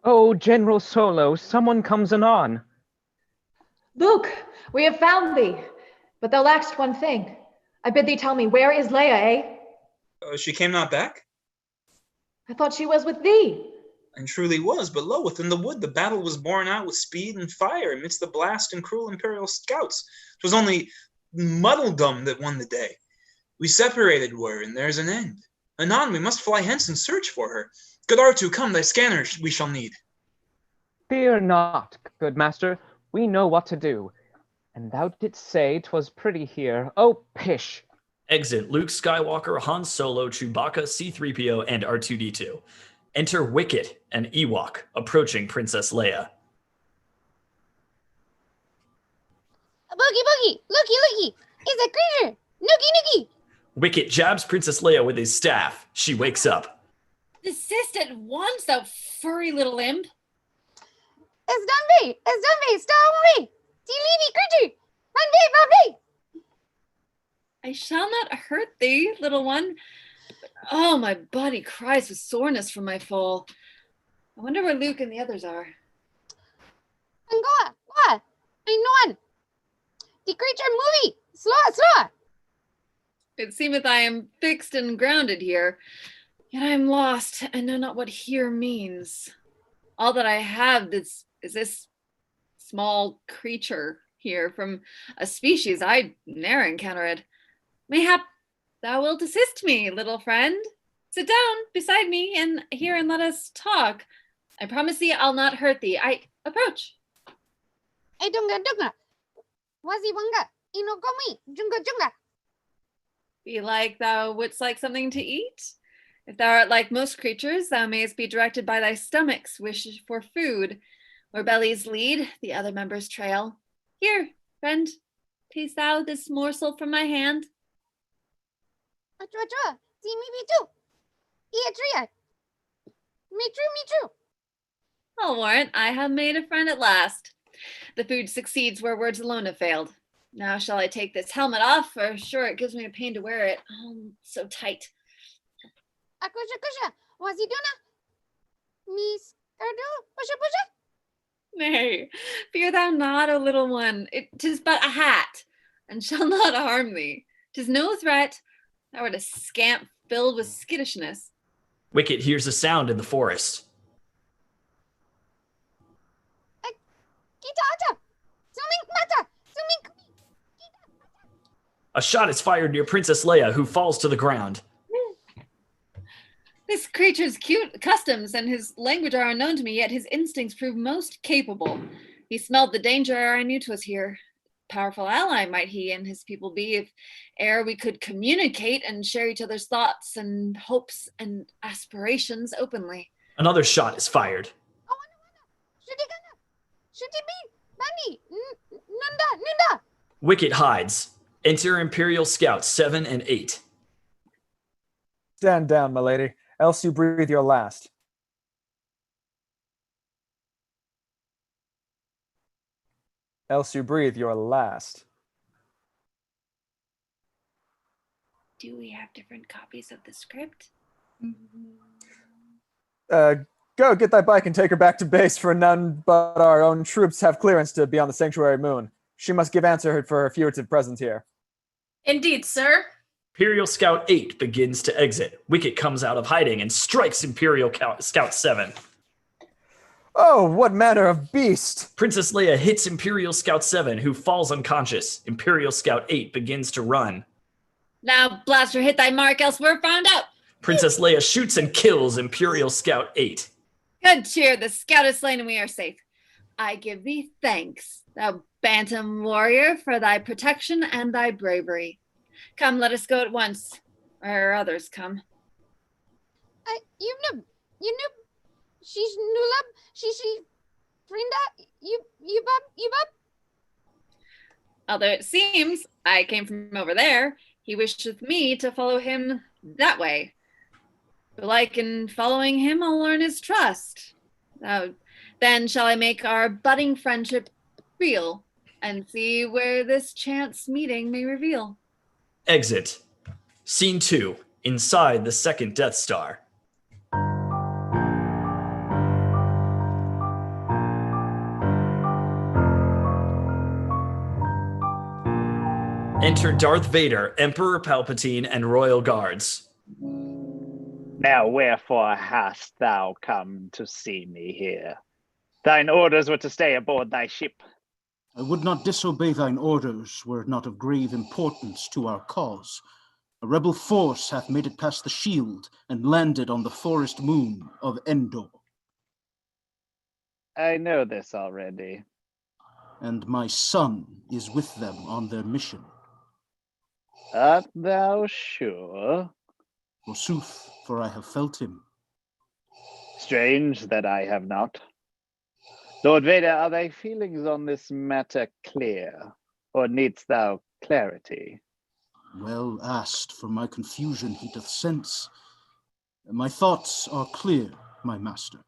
Oh, General Solo, someone comes anon. Luke, we have found thee, but thou lackst one thing. I bid thee tell me, where is Leia, eh? She came not back? I thought she was with thee. And truly was, but lo, within the wood the battle was borne out with speed and fire amidst the blast and cruel Imperial scouts. 'Twas only Muddledum that won the day. We separated were, and there's an end. Anon we must fly hence and search for her. Good R2, come, thy scanner we shall need. Fear not, good master, we know what to do. And thou didst say 'twas pretty here. Oh, pish! Exit Luke Skywalker, Han Solo, Chewbacca, C-3PO, and R2-D2. Enter Wicket, an Ewok, approaching Princess Leia. Boogie boogie, looky, it's a creature, nookie. Wicket jabs Princess Leia with his staff. She wakes up. Desist at once, thou furry little imp. It's done me, stop me, Leavy creature, run. I shall not hurt thee, little one. But, oh, my body cries with soreness from my fall. I wonder where Luke and the others are. Angoa, what? I know. The creature movie, slow. It seemeth I am fixed and grounded here, yet I am lost and know not what here means. All that I have is this small creature here from a species I ne'er encountered. Mayhap thou wilt assist me, little friend. Sit down beside me and here and let us talk. I promise thee I'll not hurt thee. I approach. Ay dunga. Wazi wanga, inokomi, junga. Belike thou wouldst like something to eat? If thou art like most creatures, thou mayest be directed by thy stomach's wish for food. Where bellies lead, the other members trail. Here, friend, taste thou this morsel from my hand. Achua, see me too. Tria. Me true. I'll warrant I have made a friend at last. The food succeeds where words alone have failed. Now shall I take this helmet off, for sure it gives me a pain to wear it. Oh, so tight. Akusha, waziduna. Miss Cardo, pusha. Nay, fear thou not, O little one. 'Tis but a hat, and shall not harm thee. 'Tis no threat. Thou art a scamp filled with skittishness. Wicket hears a sound in the forest. A shot is fired near Princess Leia, who falls to the ground. This creature's cute customs and his language are unknown to me, yet his instincts prove most capable. He smelled the danger ere I knew 'twas here. Powerful ally might he and his people be, if ere we could communicate and share each other's thoughts and hopes and aspirations openly. Another shot is fired. Nunda. Wicket hides. Enter Imperial Scouts 7 and 8. Stand down, my lady, else you breathe your last. Else you breathe your last. Do we have different copies of the script? Go get thy bike and take her back to base, for none but our own troops have clearance to be on the sanctuary moon. She must give answer for her furtive presence here. Indeed, sir. Imperial Scout 8 begins to exit. Wicket comes out of hiding and strikes Imperial Scout 7. Oh, what manner of beast! Princess Leia hits Imperial Scout 7, who falls unconscious. Imperial Scout 8 begins to run. Now, blaster, hit thy mark, else we're found out. Princess Leia shoots and kills Imperial Scout 8. Good cheer, the scout is slain and we are safe. I give thee thanks, thou bantam warrior, for thy protection and thy bravery. Come, let us go at once, or others come. You know, she's nulab, she, Frinda, you bub. Although it seems I came from over there, he wisheth me to follow him that way. Belike in following him, I'll earn his trust. Then shall I make our budding friendship real and see where this chance meeting may reveal. Exit. Scene 2. Inside the second Death Star. Enter Darth Vader, Emperor Palpatine, and royal guards. Now wherefore hast thou come to see me here? Thine orders were to stay aboard thy ship. I would not disobey thine orders were it not of grave importance to our cause. A rebel force hath made it past the shield and landed on the forest moon of Endor. I know this already. And my son is with them on their mission. Art thou sure? Forsooth, for I have felt him. Strange that I have not. Lord Vader, are thy feelings on this matter clear, or needst thou clarity? Well asked, for my confusion he doth sense. My thoughts are clear, my master.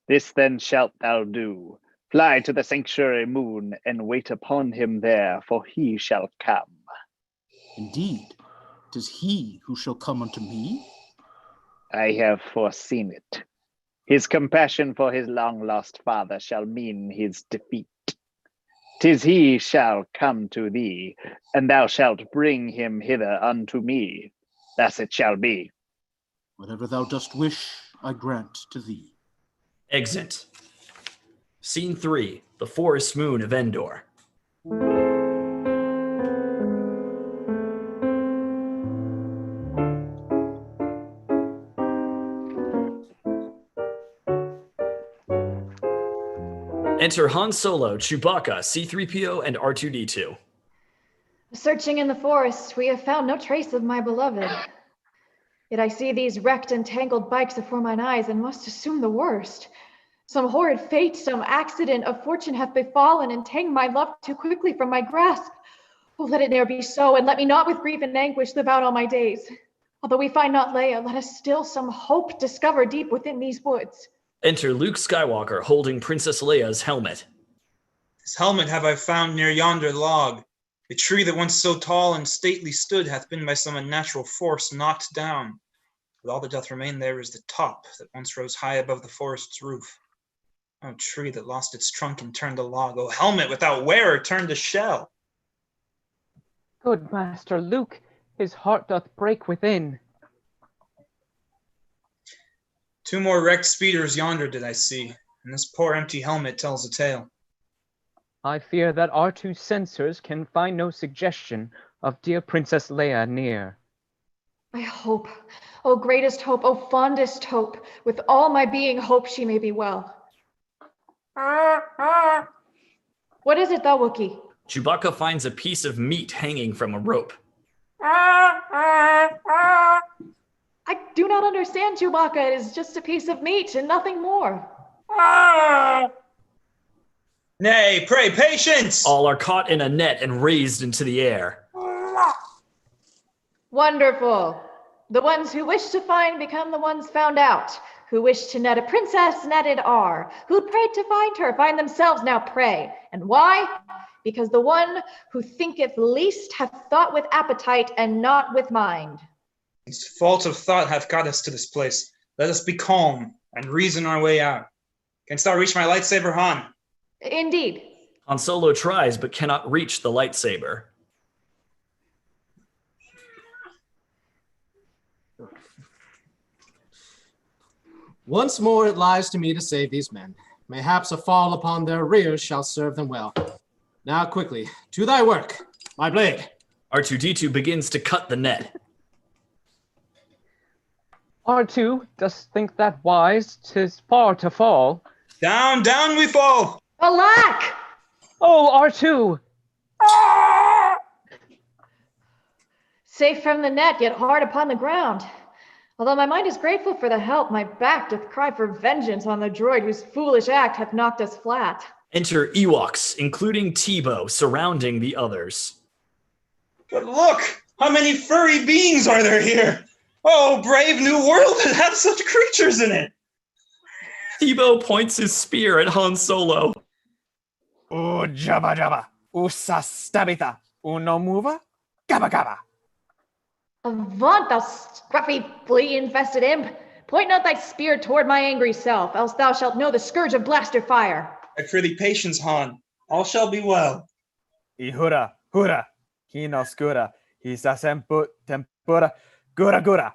This then shalt thou do. Fly to the sanctuary moon, and wait upon him there, for he shall come. Indeed, 'tis he who shall come unto me. I have foreseen it. His compassion for his long-lost father shall mean his defeat. 'Tis he shall come to thee, and thou shalt bring him hither unto me. Thus it shall be. Whatever thou dost wish, I grant to thee. Exit. Scene 3. The forest moon of Endor. Enter Han Solo, Chewbacca, C-3PO, and R2-D2. Searching in the forest, we have found no trace of my beloved. Yet I see these wrecked and tangled bikes before mine eyes and must assume the worst. Some horrid fate, some accident of fortune hath befallen and ta'en my love too quickly from my grasp. Oh, let it ne'er be so, and let me not with grief and anguish live out all my days. Although we find not Leia, let us still some hope discover deep within these woods. Enter Luke Skywalker holding Princess Leia's helmet. This helmet have I found near yonder log. The tree that once so tall and stately stood hath been by some unnatural force knocked down. But all that doth remain there is the top that once rose high above the forest's roof. O tree that lost its trunk and turned to log, O helmet without wearer turned to shell. Good Master Luke, his heart doth break within. 2 more wrecked speeders yonder did I see, and this poor empty helmet tells a tale. I fear that our 2 censors can find no suggestion of dear Princess Leia near. I hope, O greatest hope, O fondest hope, with all my being hope she may be well. What is it, thou Wookiee? Chewbacca finds a piece of meat hanging from a rope. I do not understand, Chewbacca. It is just a piece of meat and nothing more. Nay, pray, patience! All are caught in a net and raised into the air. Wonderful. The ones who wish to find become the ones found out. Who wish to net a princess, netted are. Who prayed to find her, find themselves now prey. And why? Because the one who thinketh least hath thought with appetite and not with mind. This fault of thought hath got us to this place. Let us be calm and reason our way out. Canst thou reach my lightsaber, Han? Indeed. Han Solo tries but cannot reach the lightsaber. Once more it lies to me to save these men. Mayhaps a fall upon their rears shall serve them well. Now quickly, to thy work, my blade. R2-D2 begins to cut the net. R2, dost think that wise? 'Tis far to fall. Down, down we fall! Alack! Oh, R2! Safe from the net, yet hard upon the ground. Although my mind is grateful for the help, my back doth cry for vengeance on the droid whose foolish act hath knocked us flat. Enter Ewoks, including Tebow, surrounding the others. But look! How many furry beings are there here? Oh, brave new world that has such creatures in it! Thibaut points his spear at Han Solo. Oh, Jabba Jabba, usa stabita, uno mova, gabba gabba. Avaunt, thou scruffy, flea-infested imp! Point not thy spear toward my angry self, else thou shalt know the scourge of blaster fire. I prithee patience, Han. All shall be well. Ihura, hura, hinoscura, hisasemput tempura, gura gura.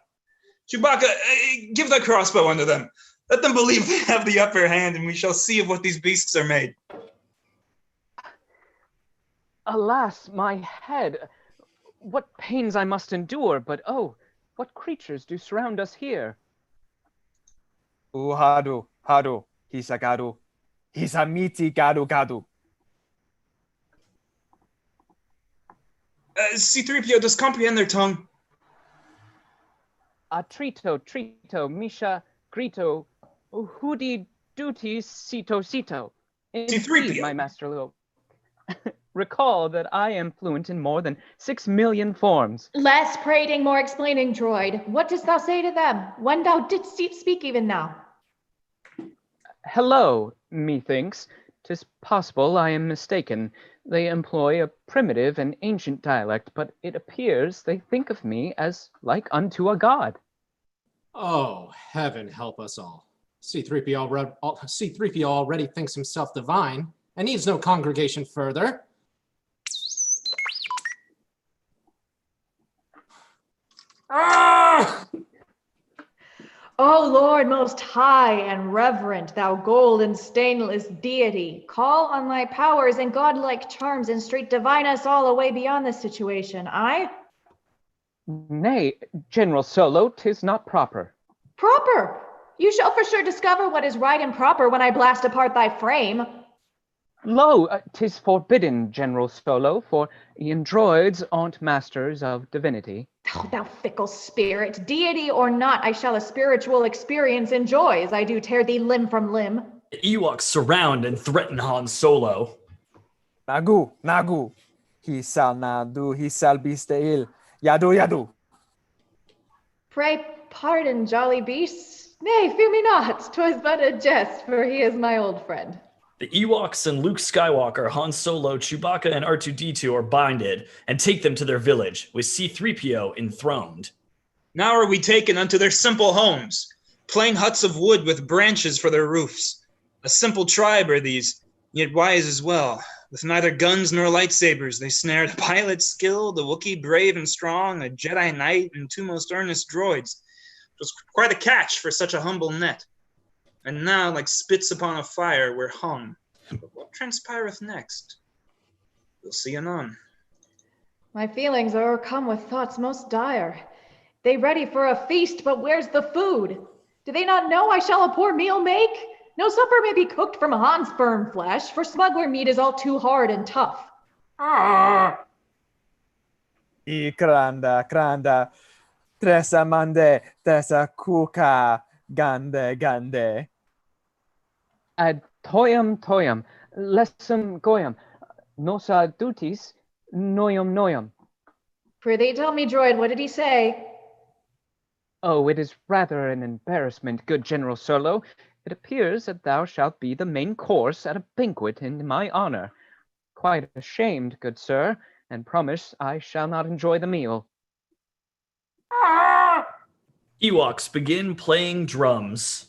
Chewbacca, give thy crossbow unto them. Let them believe they have the upper hand, and we shall see of what these beasts are made. Alas, my head! What pains I must endure, but oh, what creatures do surround us here? Uhadu, hadu, hisagadu, hisamiti gadu gadu. C-3PO does comprehend their tongue. Trito, Misha, Grito, Hudi, Duty, Cito. C-3PO. My master Lowe. Recall that I am fluent in more than 6 million forms. Less prating, more explaining, droid. What dost thou say to them, when thou didst speak even now? Hello, methinks. 'Tis possible I am mistaken. They employ a primitive and ancient dialect, but it appears they think of me as like unto a god. Oh, heaven help us all. C-3PO already thinks himself divine and needs no congregation further. Ah! O Lord most high and reverent, thou gold and stainless deity, call on thy powers and godlike charms and straight divine us all away beyond this situation, aye? Nay, General Solo, 'tis not proper. Proper! You shall for sure discover what is right and proper when I blast apart thy frame. Lo, 'tis forbidden, General Solo, for e'en droids aren't masters of divinity. Oh, thou fickle spirit, deity or not, I shall a spiritual experience enjoy as I do tear thee limb from limb. The Ewoks surround and threaten Han Solo. Nagu, hisal nadu, hisal bisteil, yadu. Pray pardon, jolly beasts. Nay, fear me not, 'twas but a jest, for he is my old friend. The Ewoks and Luke Skywalker, Han Solo, Chewbacca, and R2-D2 are binded and take them to their village, with C-3PO enthroned. Now are we taken unto their simple homes, plain huts of wood with branches for their roofs. A simple tribe are these, yet wise as well. With neither guns nor lightsabers, they snared a pilot skilled, a Wookiee brave and strong, a Jedi Knight, and 2 most earnest droids. It was quite a catch for such a humble net. And now, like spits upon a fire, we're hung. But what transpireth next? We'll see anon. My feelings are overcome with thoughts most dire. They ready for a feast, but where's the food? Do they not know I shall a poor meal make? No supper may be cooked from Han's firm flesh, for smuggler meat is all too hard and tough. Kranda, tresa mande, tesa kuka, gande. Ad toyam, lesum goyam, nosa dutis, noyam. Prithee tell me, droid, what did he say? Oh, it is rather an embarrassment, good General Solo. It appears that thou shalt be the main course at a banquet in my honor. Quite ashamed, good sir, and promise I shall not enjoy the meal. Ewoks begin playing drums.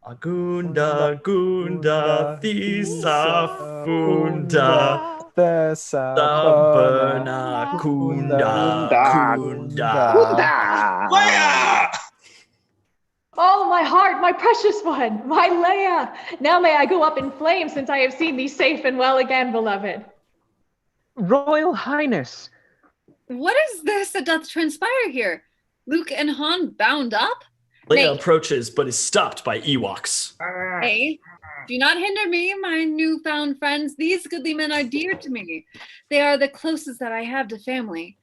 Agunda, Gunda, Thisa, Funda, Saberna, Kunda. Leia! Oh, my heart, my precious one, my Leia! Now may I go up in flames since I have seen thee safe and well again, beloved. Royal Highness! What is this that doth transpire here? Luke and Han bound up? Leia approaches, but is stopped by Ewoks. Hey, do not hinder me, my newfound friends. These goodly men are dear to me. They are the closest that I have to family.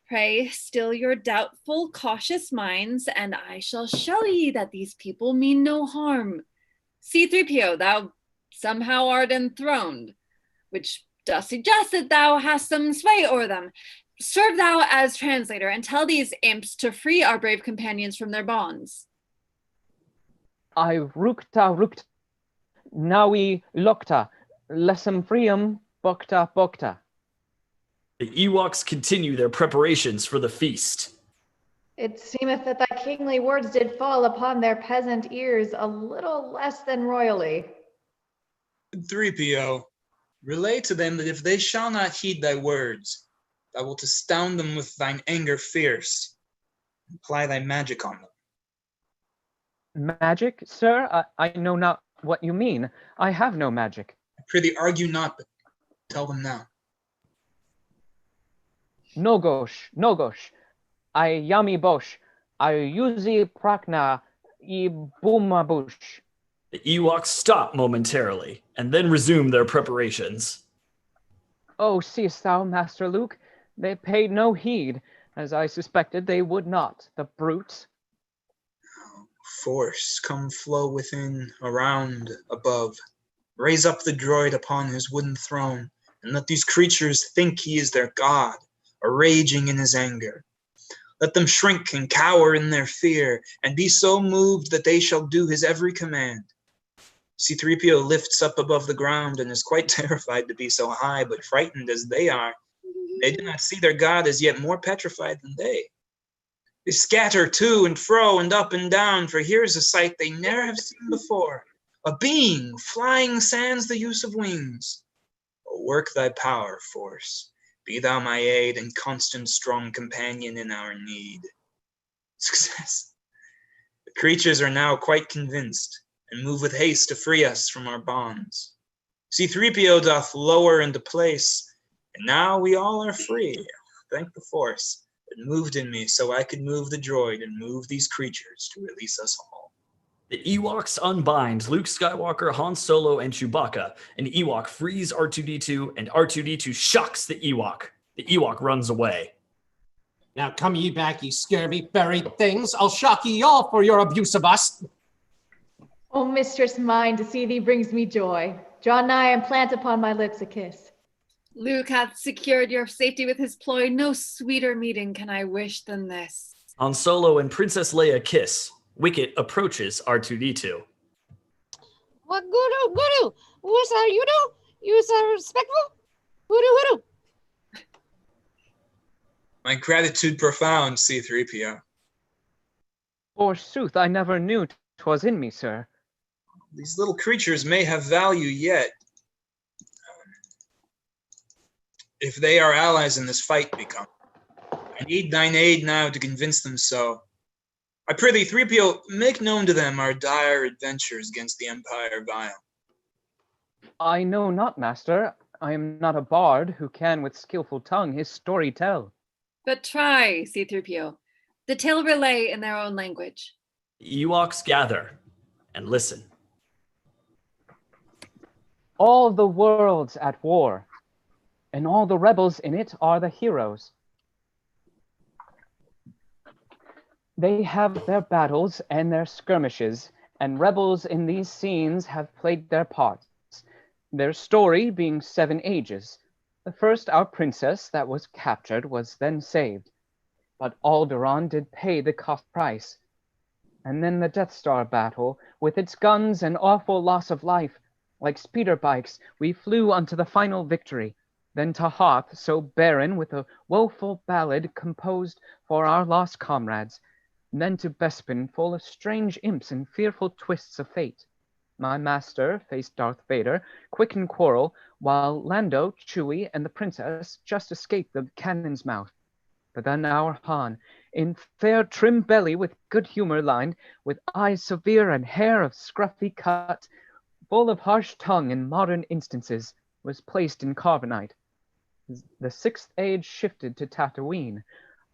Pray, still your doubtful, cautious minds, and I shall show ye that these people mean no harm. C-3PO, thou somehow art enthroned, which does suggest that thou hast some sway o'er them. Serve thou as translator and tell these imps to free our brave companions from their bonds. I rukta, nawi lokta, lesem frium bokta. The Ewoks continue their preparations for the feast. It seemeth that thy kingly words did fall upon their peasant ears a little less than royally. 3PO, relay to them that if they shall not heed thy words, thou wilt astound them with thine anger fierce, and apply thy magic on them. Magic, sir? I know not what you mean. I have no magic. I prithee argue not, but tell them now. Nogosh. I yami Boushh. I yuzi prakna I buma Boushh. The Ewoks stop momentarily and then resume their preparations. Oh, seest thou, Master Luke? They paid no heed, as I suspected they would not, the brutes. Force, come flow within, around, above. Raise up the droid upon his wooden throne, and let these creatures think he is their god, a raging in his anger. Let them shrink and cower in their fear, and be so moved that they shall do his every command. C-3PO lifts up above the ground and is quite terrified to be so high, but frightened as they are. They do not see their god as yet more petrified than they. They scatter to and fro and up and down, for here is a sight they ne'er have seen before. A being flying sans the use of wings. Oh, work thy power, Force. Be thou my aid and constant strong companion in our need. Success. The creatures are now quite convinced and move with haste to free us from our bonds. C-3PO doth lower into place, and now we all are free. Thank the Force that moved in me so I could move the droid and move these creatures to release us all. The Ewoks unbind Luke Skywalker, Han Solo, and Chewbacca. An Ewok frees R2-D2, and R2-D2 shocks the Ewok. The Ewok runs away. Now come ye back, ye scurvy buried things. I'll shock ye all for your abuse of us. O mistress mine, to see thee brings me joy. Draw nigh and plant upon my lips a kiss. Luke hath secured your safety with his ploy. No sweeter meeting can I wish than this. Han Solo and Princess Leia kiss. Wicket approaches R2-D2. What guru? Who's are you do? You are respectful? Hoodoo. My gratitude profound, C-3PO. Forsooth, I never knew 'twas in me, sir. These little creatures may have value yet. If they are allies in this fight become. I need thine aid now to convince them so. I prithee, 3PO, make known to them our dire adventures against the Empire vile. I know not, master. I am not a bard who can with skillful tongue his story tell. But try, C-3PO. The tale relay in their own language. The Ewoks gather and listen. All the world's at war, and all the rebels in it are the heroes. They have their battles and their skirmishes, and rebels in these scenes have played their parts, their story being 7 ages. The first, our princess that was captured, was then saved, but Alderaan did pay the cost price. And then the Death Star battle, with its guns and awful loss of life. Like speeder bikes, we flew unto the final victory. Then to Hutt, so barren, with a woeful ballad composed for our lost comrades. Then to Bespin, full of strange imps and fearful twists of fate. My master faced Darth Vader, quick in quarrel, while Lando, Chewie, and the princess just escaped the cannon's mouth. But then our Han, in fair trim belly with good humor lined, with eyes severe and hair of scruffy cut, full of harsh tongue in modern instances, was placed in carbonite. The 6th age shifted to Tatooine,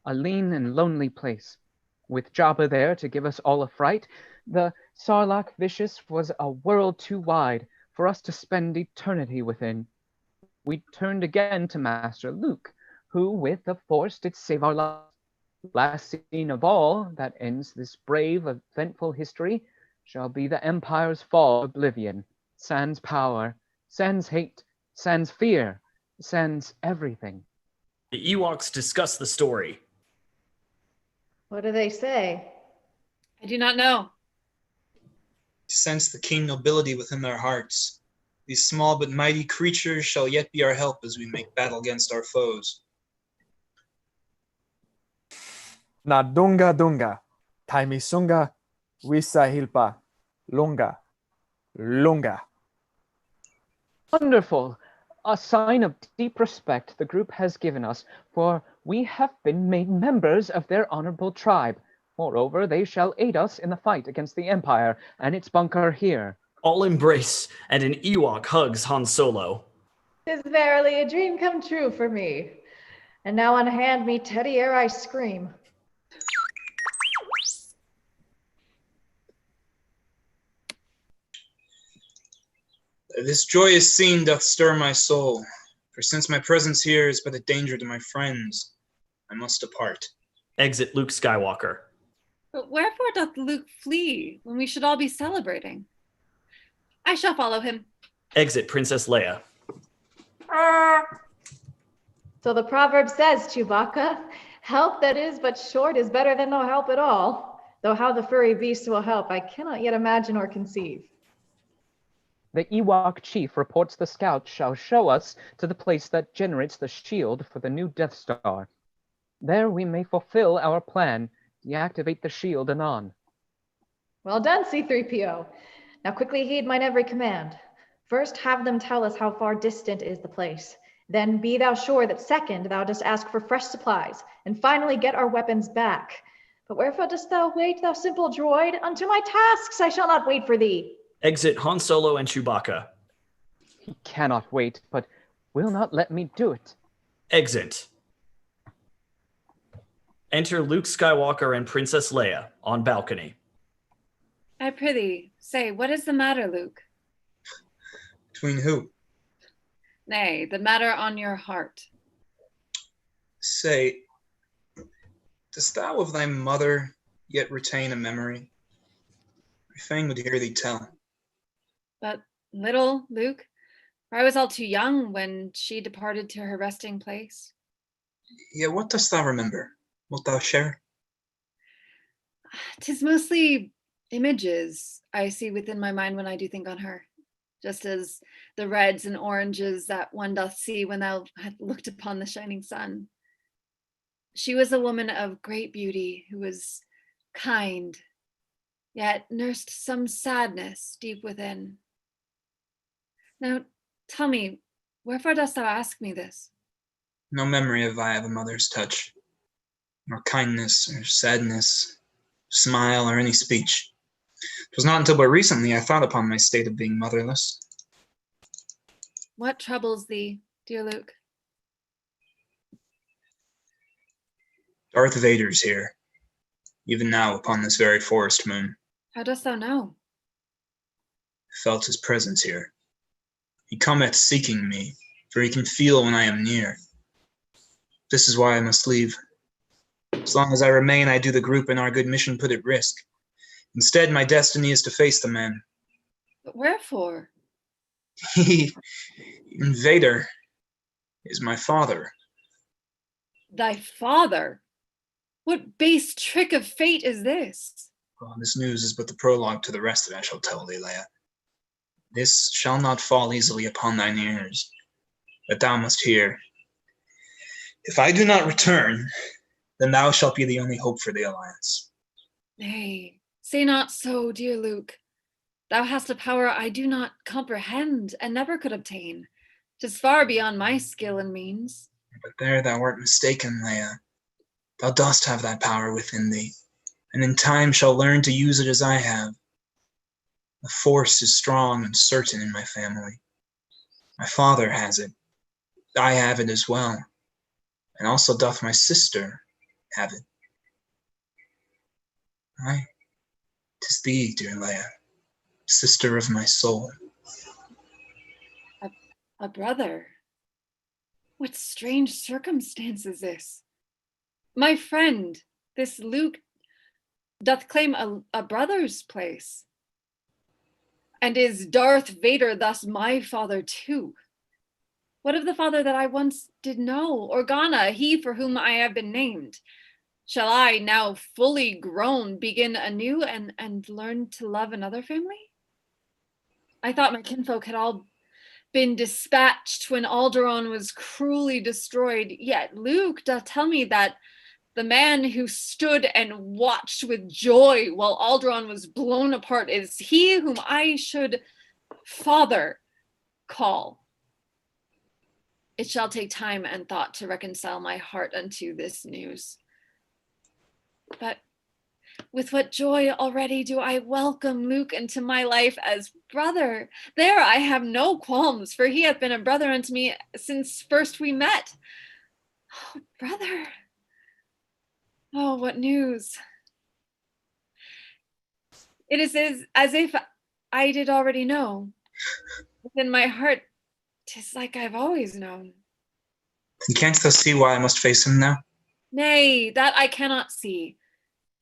a lean and lonely place. With Jabba there to give us all a fright, the Sarlacc vicious was a world too wide for us to spend eternity within. We turned again to Master Luke, who with the Force did save our lives. Last scene of all that ends this brave, eventful history shall be the Empire's fall, oblivion, sans power, sans hate, sans fear, sans everything. The Ewoks discuss the story. What do they say? I do not know. Sense the keen nobility within their hearts. These small but mighty creatures shall yet be our help as we make battle against our foes. Na dunga dunga, taimisunga, wisa hilpa, lunga, lunga. Wonderful! A sign of deep respect the group has given us, for we have been made members of their honorable tribe. Moreover, they shall aid us in the fight against the Empire and its bunker here. All embrace, and an Ewok hugs Han Solo. 'Tis verily a dream come true for me. And now unhand me teddy ere I scream. This joyous scene doth stir my soul, for since my presence here is but a danger to my friends, I must depart. Exit Luke Skywalker. But wherefore doth Luke flee when we should all be celebrating? I shall follow him. Exit Princess Leia. So the proverb says, Chewbacca, help that is but short is better than no help at all. Though how the furry beast will help, I cannot yet imagine or conceive. The Ewok chief reports the scouts shall show us to the place that generates the shield for the new Death Star. There we may fulfill our plan, deactivate the shield anon. Well done, C-3PO. Now quickly heed mine every command. First, have them tell us how far distant is the place. Then be thou sure that second, thou dost ask for fresh supplies, and finally get our weapons back. But wherefore dost thou wait, thou simple droid? Unto my tasks I shall not wait for thee. Exit Han Solo and Chewbacca. He cannot wait, but will not let me do it. Exit. Enter Luke Skywalker and Princess Leia on balcony. I prithee, say, what is the matter, Luke? Between who? Nay, the matter on your heart. Say, dost thou of thy mother yet retain a memory? I fain would hear thee tell. But little, Luke, for I was all too young when she departed to her resting place. Yet what dost thou remember? Wilt thou share? 'Tis mostly images I see within my mind when I do think on her, just as the reds and oranges that one doth see when thou hath looked upon the shining sun. She was a woman of great beauty who was kind, yet nursed some sadness deep within. Now, tell me, wherefore dost thou ask me this? No memory have I of a mother's touch, nor kindness or sadness, smile or any speech. 'Twas not until but recently I thought upon my state of being motherless. What troubles thee, dear Luke? Darth Vader's here, even now upon this very forest moon. How dost thou know? I felt his presence here. He cometh seeking me, for he can feel when I am near. This is why I must leave. As long as I remain, I do the group and our good mission put at risk. Instead, my destiny is to face the man. But wherefore? Even Vader is my father. Thy father? What base trick of fate is this? Well, this news is but the prologue to the rest that I shall tell thee, Leia. This shall not fall easily upon thine ears, but thou must hear. If I do not return, then thou shalt be the only hope for the Alliance. Nay, say not so, dear Luke. Thou hast a power I do not comprehend and never could obtain. 'Tis far beyond my skill and means. But there thou art mistaken, Leia. Thou dost have that power within thee, and in time shall learn to use it as I have. The force is strong and certain in my family. My father has it. I have it as well. And also doth my sister have it. Aye, 'tis thee, dear Leia, sister of my soul. A brother? What strange circumstance is this? My friend, this Luke, doth claim a brother's place. And is Darth Vader thus my father too? What of the father that I once did know? Organa, he for whom I have been named? Shall I, now fully grown, begin anew and learn to love another family? I thought my kinfolk had all been dispatched when Alderaan was cruelly destroyed, yet Luke doth tell me that the man who stood and watched with joy while Alderaan was blown apart is he whom I should father call. It shall take time and thought to reconcile my heart unto this news. But with what joy already do I welcome Luke into my life as brother. There I have no qualms, for he hath been a brother unto me since first we met. Oh, brother. Oh, what news. It is as if I did already know. Within my heart, 'tis like I've always known. And canst thou see why I must face him now? Nay, that I cannot see.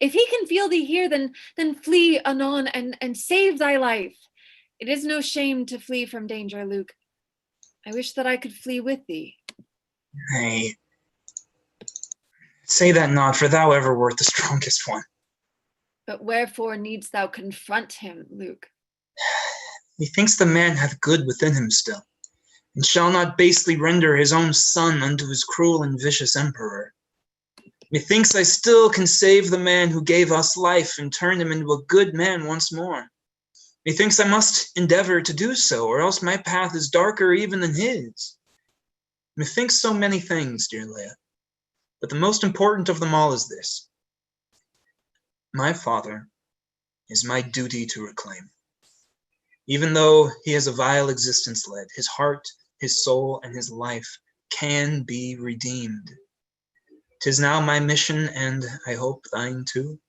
If he can feel thee here, then flee anon and save thy life. It is no shame to flee from danger, Luke. I wish that I could flee with thee. Nay. Say that not, for thou ever wert the strongest one. But wherefore needst thou confront him, Luke? Methinks the man hath good within him still, and shall not basely render his own son unto his cruel and vicious emperor. Methinks I still can save the man who gave us life and turn him into a good man once more. Methinks I must endeavor to do so, or else my path is darker even than his. Methinks so many things, dear Leia, but the most important of them all is this. My father is my duty to reclaim. Even though he has a vile existence led, his heart, his soul, and his life can be redeemed. 'Tis now my mission, and I hope thine too.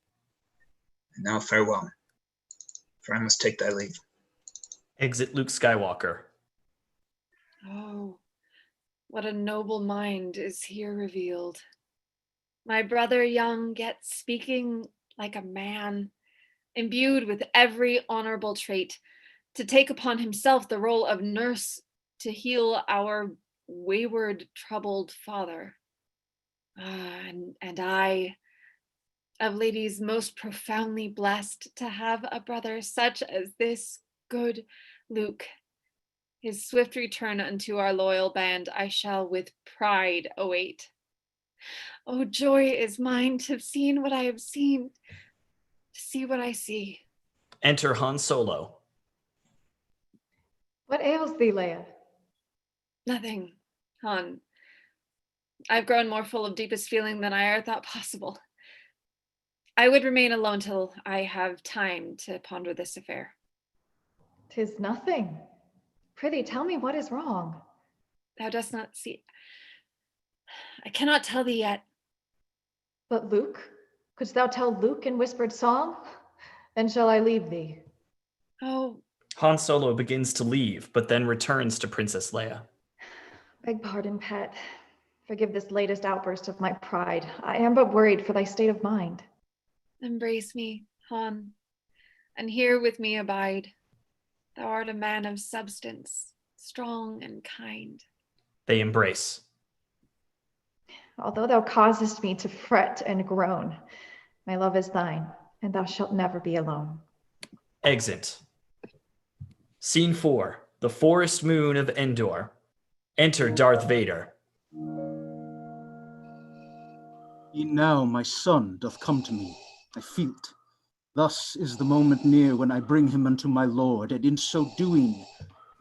And now farewell, for I must take thy leave. Exit Luke Skywalker. Oh, what a noble mind is here revealed. My brother young, yet speaking like a man, imbued with every honorable trait, to take upon himself the role of nurse to heal our wayward, troubled father. And I, of ladies most profoundly blessed to have a brother such as this good Luke. His swift return unto our loyal band I shall with pride await. Oh, joy is mine to have seen what I have seen, to see what I see. Enter Han Solo. What ails thee, Leia? Nothing, Han. I've grown more full of deepest feeling than I ever thought possible. I would remain alone till I have time to ponder this affair. 'Tis nothing. Prithee, tell me what is wrong. Thou dost not see. I cannot tell thee yet. But Luke? Couldst thou tell Luke in whispered song? Then shall I leave thee. Oh. Han Solo begins to leave, but then returns to Princess Leia. Beg pardon, pet. Forgive this latest outburst of my pride. I am but worried for thy state of mind. Embrace me, Han, and here with me abide. Thou art a man of substance, strong and kind. They embrace. Although thou causest me to fret and groan, my love is thine, and thou shalt never be alone. Exit. Scene 4. The forest moon of Endor. Enter Darth Vader. E'en now my son doth come to me, I feel't. Thus is the moment near when I bring him unto my lord, and in so doing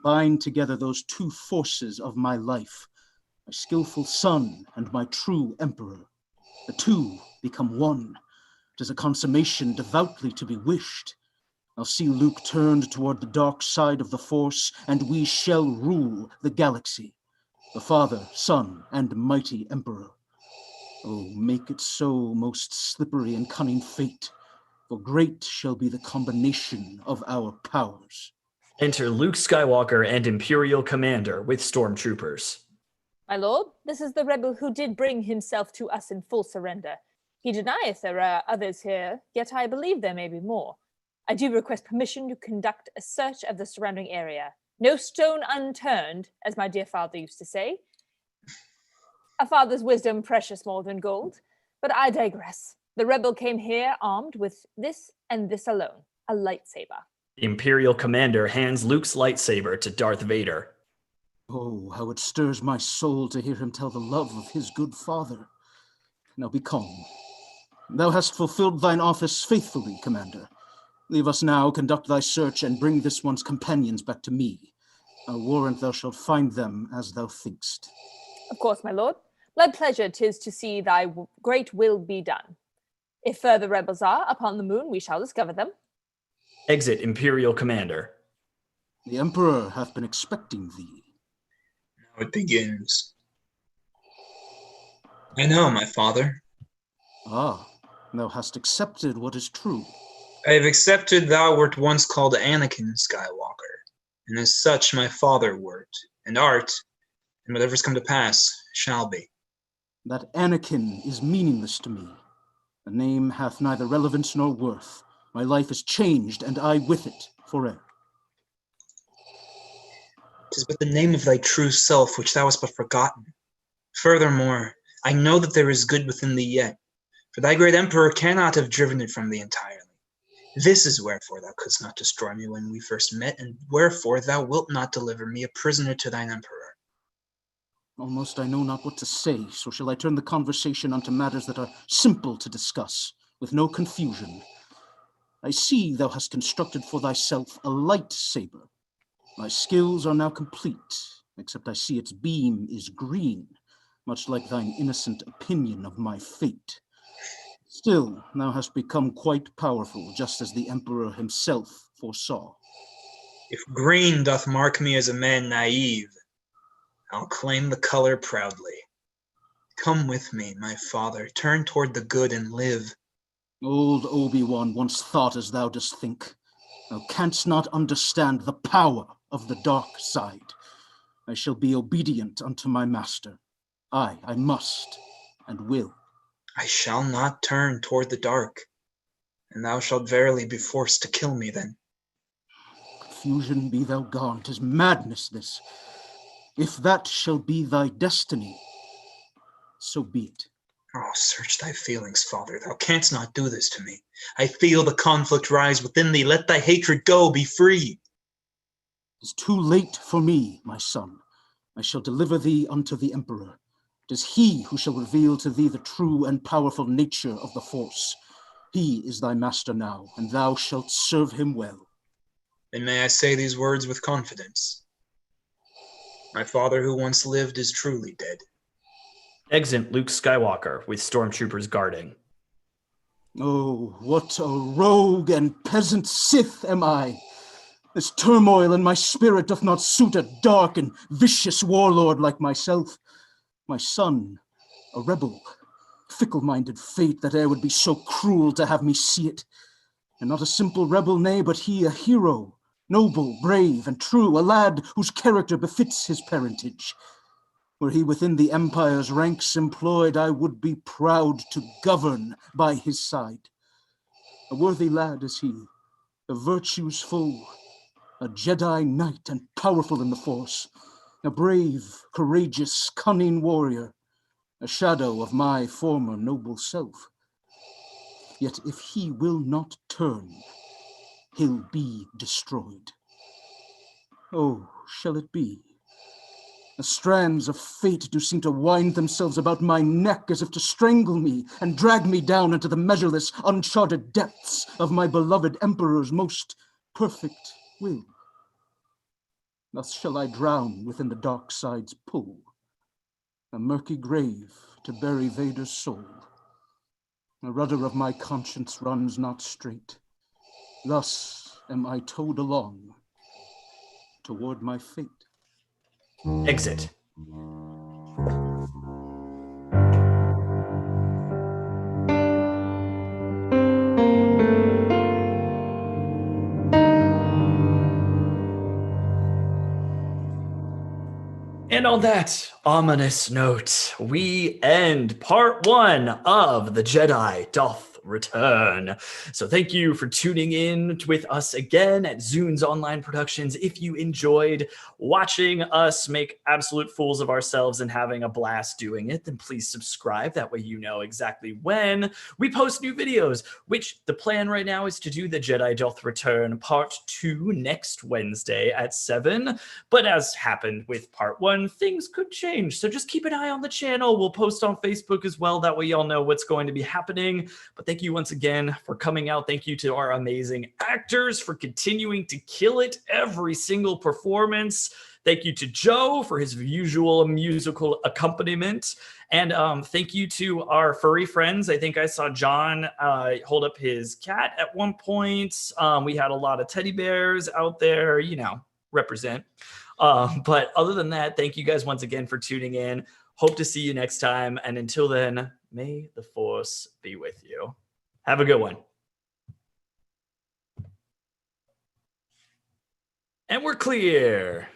bind together those two forces of my life, my skillful son and my true emperor. The two become one. 'Tis a consummation devoutly to be wished. I'll see Luke turned toward the dark side of the Force, and we shall rule the galaxy, the Father, Son, and mighty Emperor. Oh, make it so, most slippery and cunning fate, for great shall be the combination of our powers. Enter Luke Skywalker and Imperial Commander with stormtroopers. My lord, this is the rebel who did bring himself to us in full surrender. He denieth there are others here, yet I believe there may be more. I do request permission to conduct a search of the surrounding area. No stone unturned, as my dear father used to say. A father's wisdom precious more than gold. But I digress. The rebel came here armed with this and this alone, a lightsaber. The Imperial commander hands Luke's lightsaber to Darth Vader. Oh, how it stirs my soul to hear him tell the love of his good father. Now be calm. Thou hast fulfilled thine office faithfully, Commander. Leave us now, conduct thy search, and bring this one's companions back to me. I warrant thou shalt find them as thou thinkst. Of course, my lord. My pleasure 'tis to see thy great will be done. If further rebels are upon the moon, we shall discover them. Exit Imperial commander. The Emperor hath been expecting thee. Now it begins. I know, my father. Ah, thou hast accepted what is true. I have accepted thou wert once called Anakin Skywalker, and as such my father wert, and art, and whatever's come to pass, shall be. That Anakin is meaningless to me. The name hath neither relevance nor worth. My life is changed, and I with it, forever. 'Tis but the name of thy true self which thou hast but forgotten. Furthermore, I know that there is good within thee yet, for thy great emperor cannot have driven it from thee entirely. This is wherefore thou couldst not destroy me when we first met, and wherefore thou wilt not deliver me a prisoner to thine emperor. Almost I know not what to say, so shall I turn the conversation unto matters that are simple to discuss, with no confusion. I see thou hast constructed for thyself a lightsaber. My skills are now complete, except I see its beam is green, much like thine innocent opinion of my fate. Still, thou hast become quite powerful, just as the Emperor himself foresaw. If green doth mark me as a man naive, I'll claim the color proudly. Come with me, my father, turn toward the good and live. Old Obi-Wan once thought as thou dost think. Thou canst not understand the power of the dark side. I shall be obedient unto my master. I must and will. I shall not turn toward the dark, and thou shalt verily be forced to kill me then. Confusion be thou gone, 'tis madness this. If that shall be thy destiny, so be it. Oh, search thy feelings, father. Thou canst not do this to me. I feel the conflict rise within thee. Let thy hatred go, be free. It is too late for me, my son. I shall deliver thee unto the Emperor. It is he who shall reveal to thee the true and powerful nature of the Force. He is thy master now, and thou shalt serve him well. Then may I say these words with confidence. My father who once lived is truly dead. Exit Luke Skywalker with stormtroopers guarding. Oh, what a rogue and peasant Sith am I! This turmoil in my spirit doth not suit a dark and vicious warlord like myself. My son, a rebel, fickle-minded fate that e'er would be so cruel to have me see it. And not a simple rebel, nay, but he a hero, noble, brave, and true, a lad whose character befits his parentage. Were he within the Empire's ranks employed, I would be proud to govern by his side. A worthy lad is he, of virtues full, a Jedi Knight and powerful in the Force, a brave, courageous, cunning warrior, a shadow of my former noble self. Yet if he will not turn, he'll be destroyed. Oh, shall it be? The strands of fate do seem to wind themselves about my neck as if to strangle me and drag me down into the measureless, uncharted depths of my beloved Emperor's most perfect will. Thus shall I drown within the dark side's pull, a murky grave to bury Vader's soul. The rudder of my conscience runs not straight. Thus am I towed along toward my fate. Exit. And on that ominous note, we end part one of the Jedi Doth return. So thank you for tuning in with us again at Zunes Online Productions. If you enjoyed watching us make absolute fools of ourselves and having a blast doing it, then please subscribe. That way you know exactly when we post new videos, which the plan right now is to do the Jedi Doth Return Part 2 next Wednesday at 7. But as happened with Part 1, things could change. So just keep an eye on the channel. We'll post on Facebook as well. That way y'all know what's going to be happening. But thank you once again for coming out. Thank you to our amazing actors for continuing to kill it every single performance. Thank you to Joe for his usual musical accompaniment. And thank you to our furry friends. I think I saw John hold up his cat at one point. We had a lot of teddy bears out there, you know, represent. But other than that, thank you guys once again for tuning in. Hope to see you next time. And until then, may the Force be with you. Have a good one. And we're clear.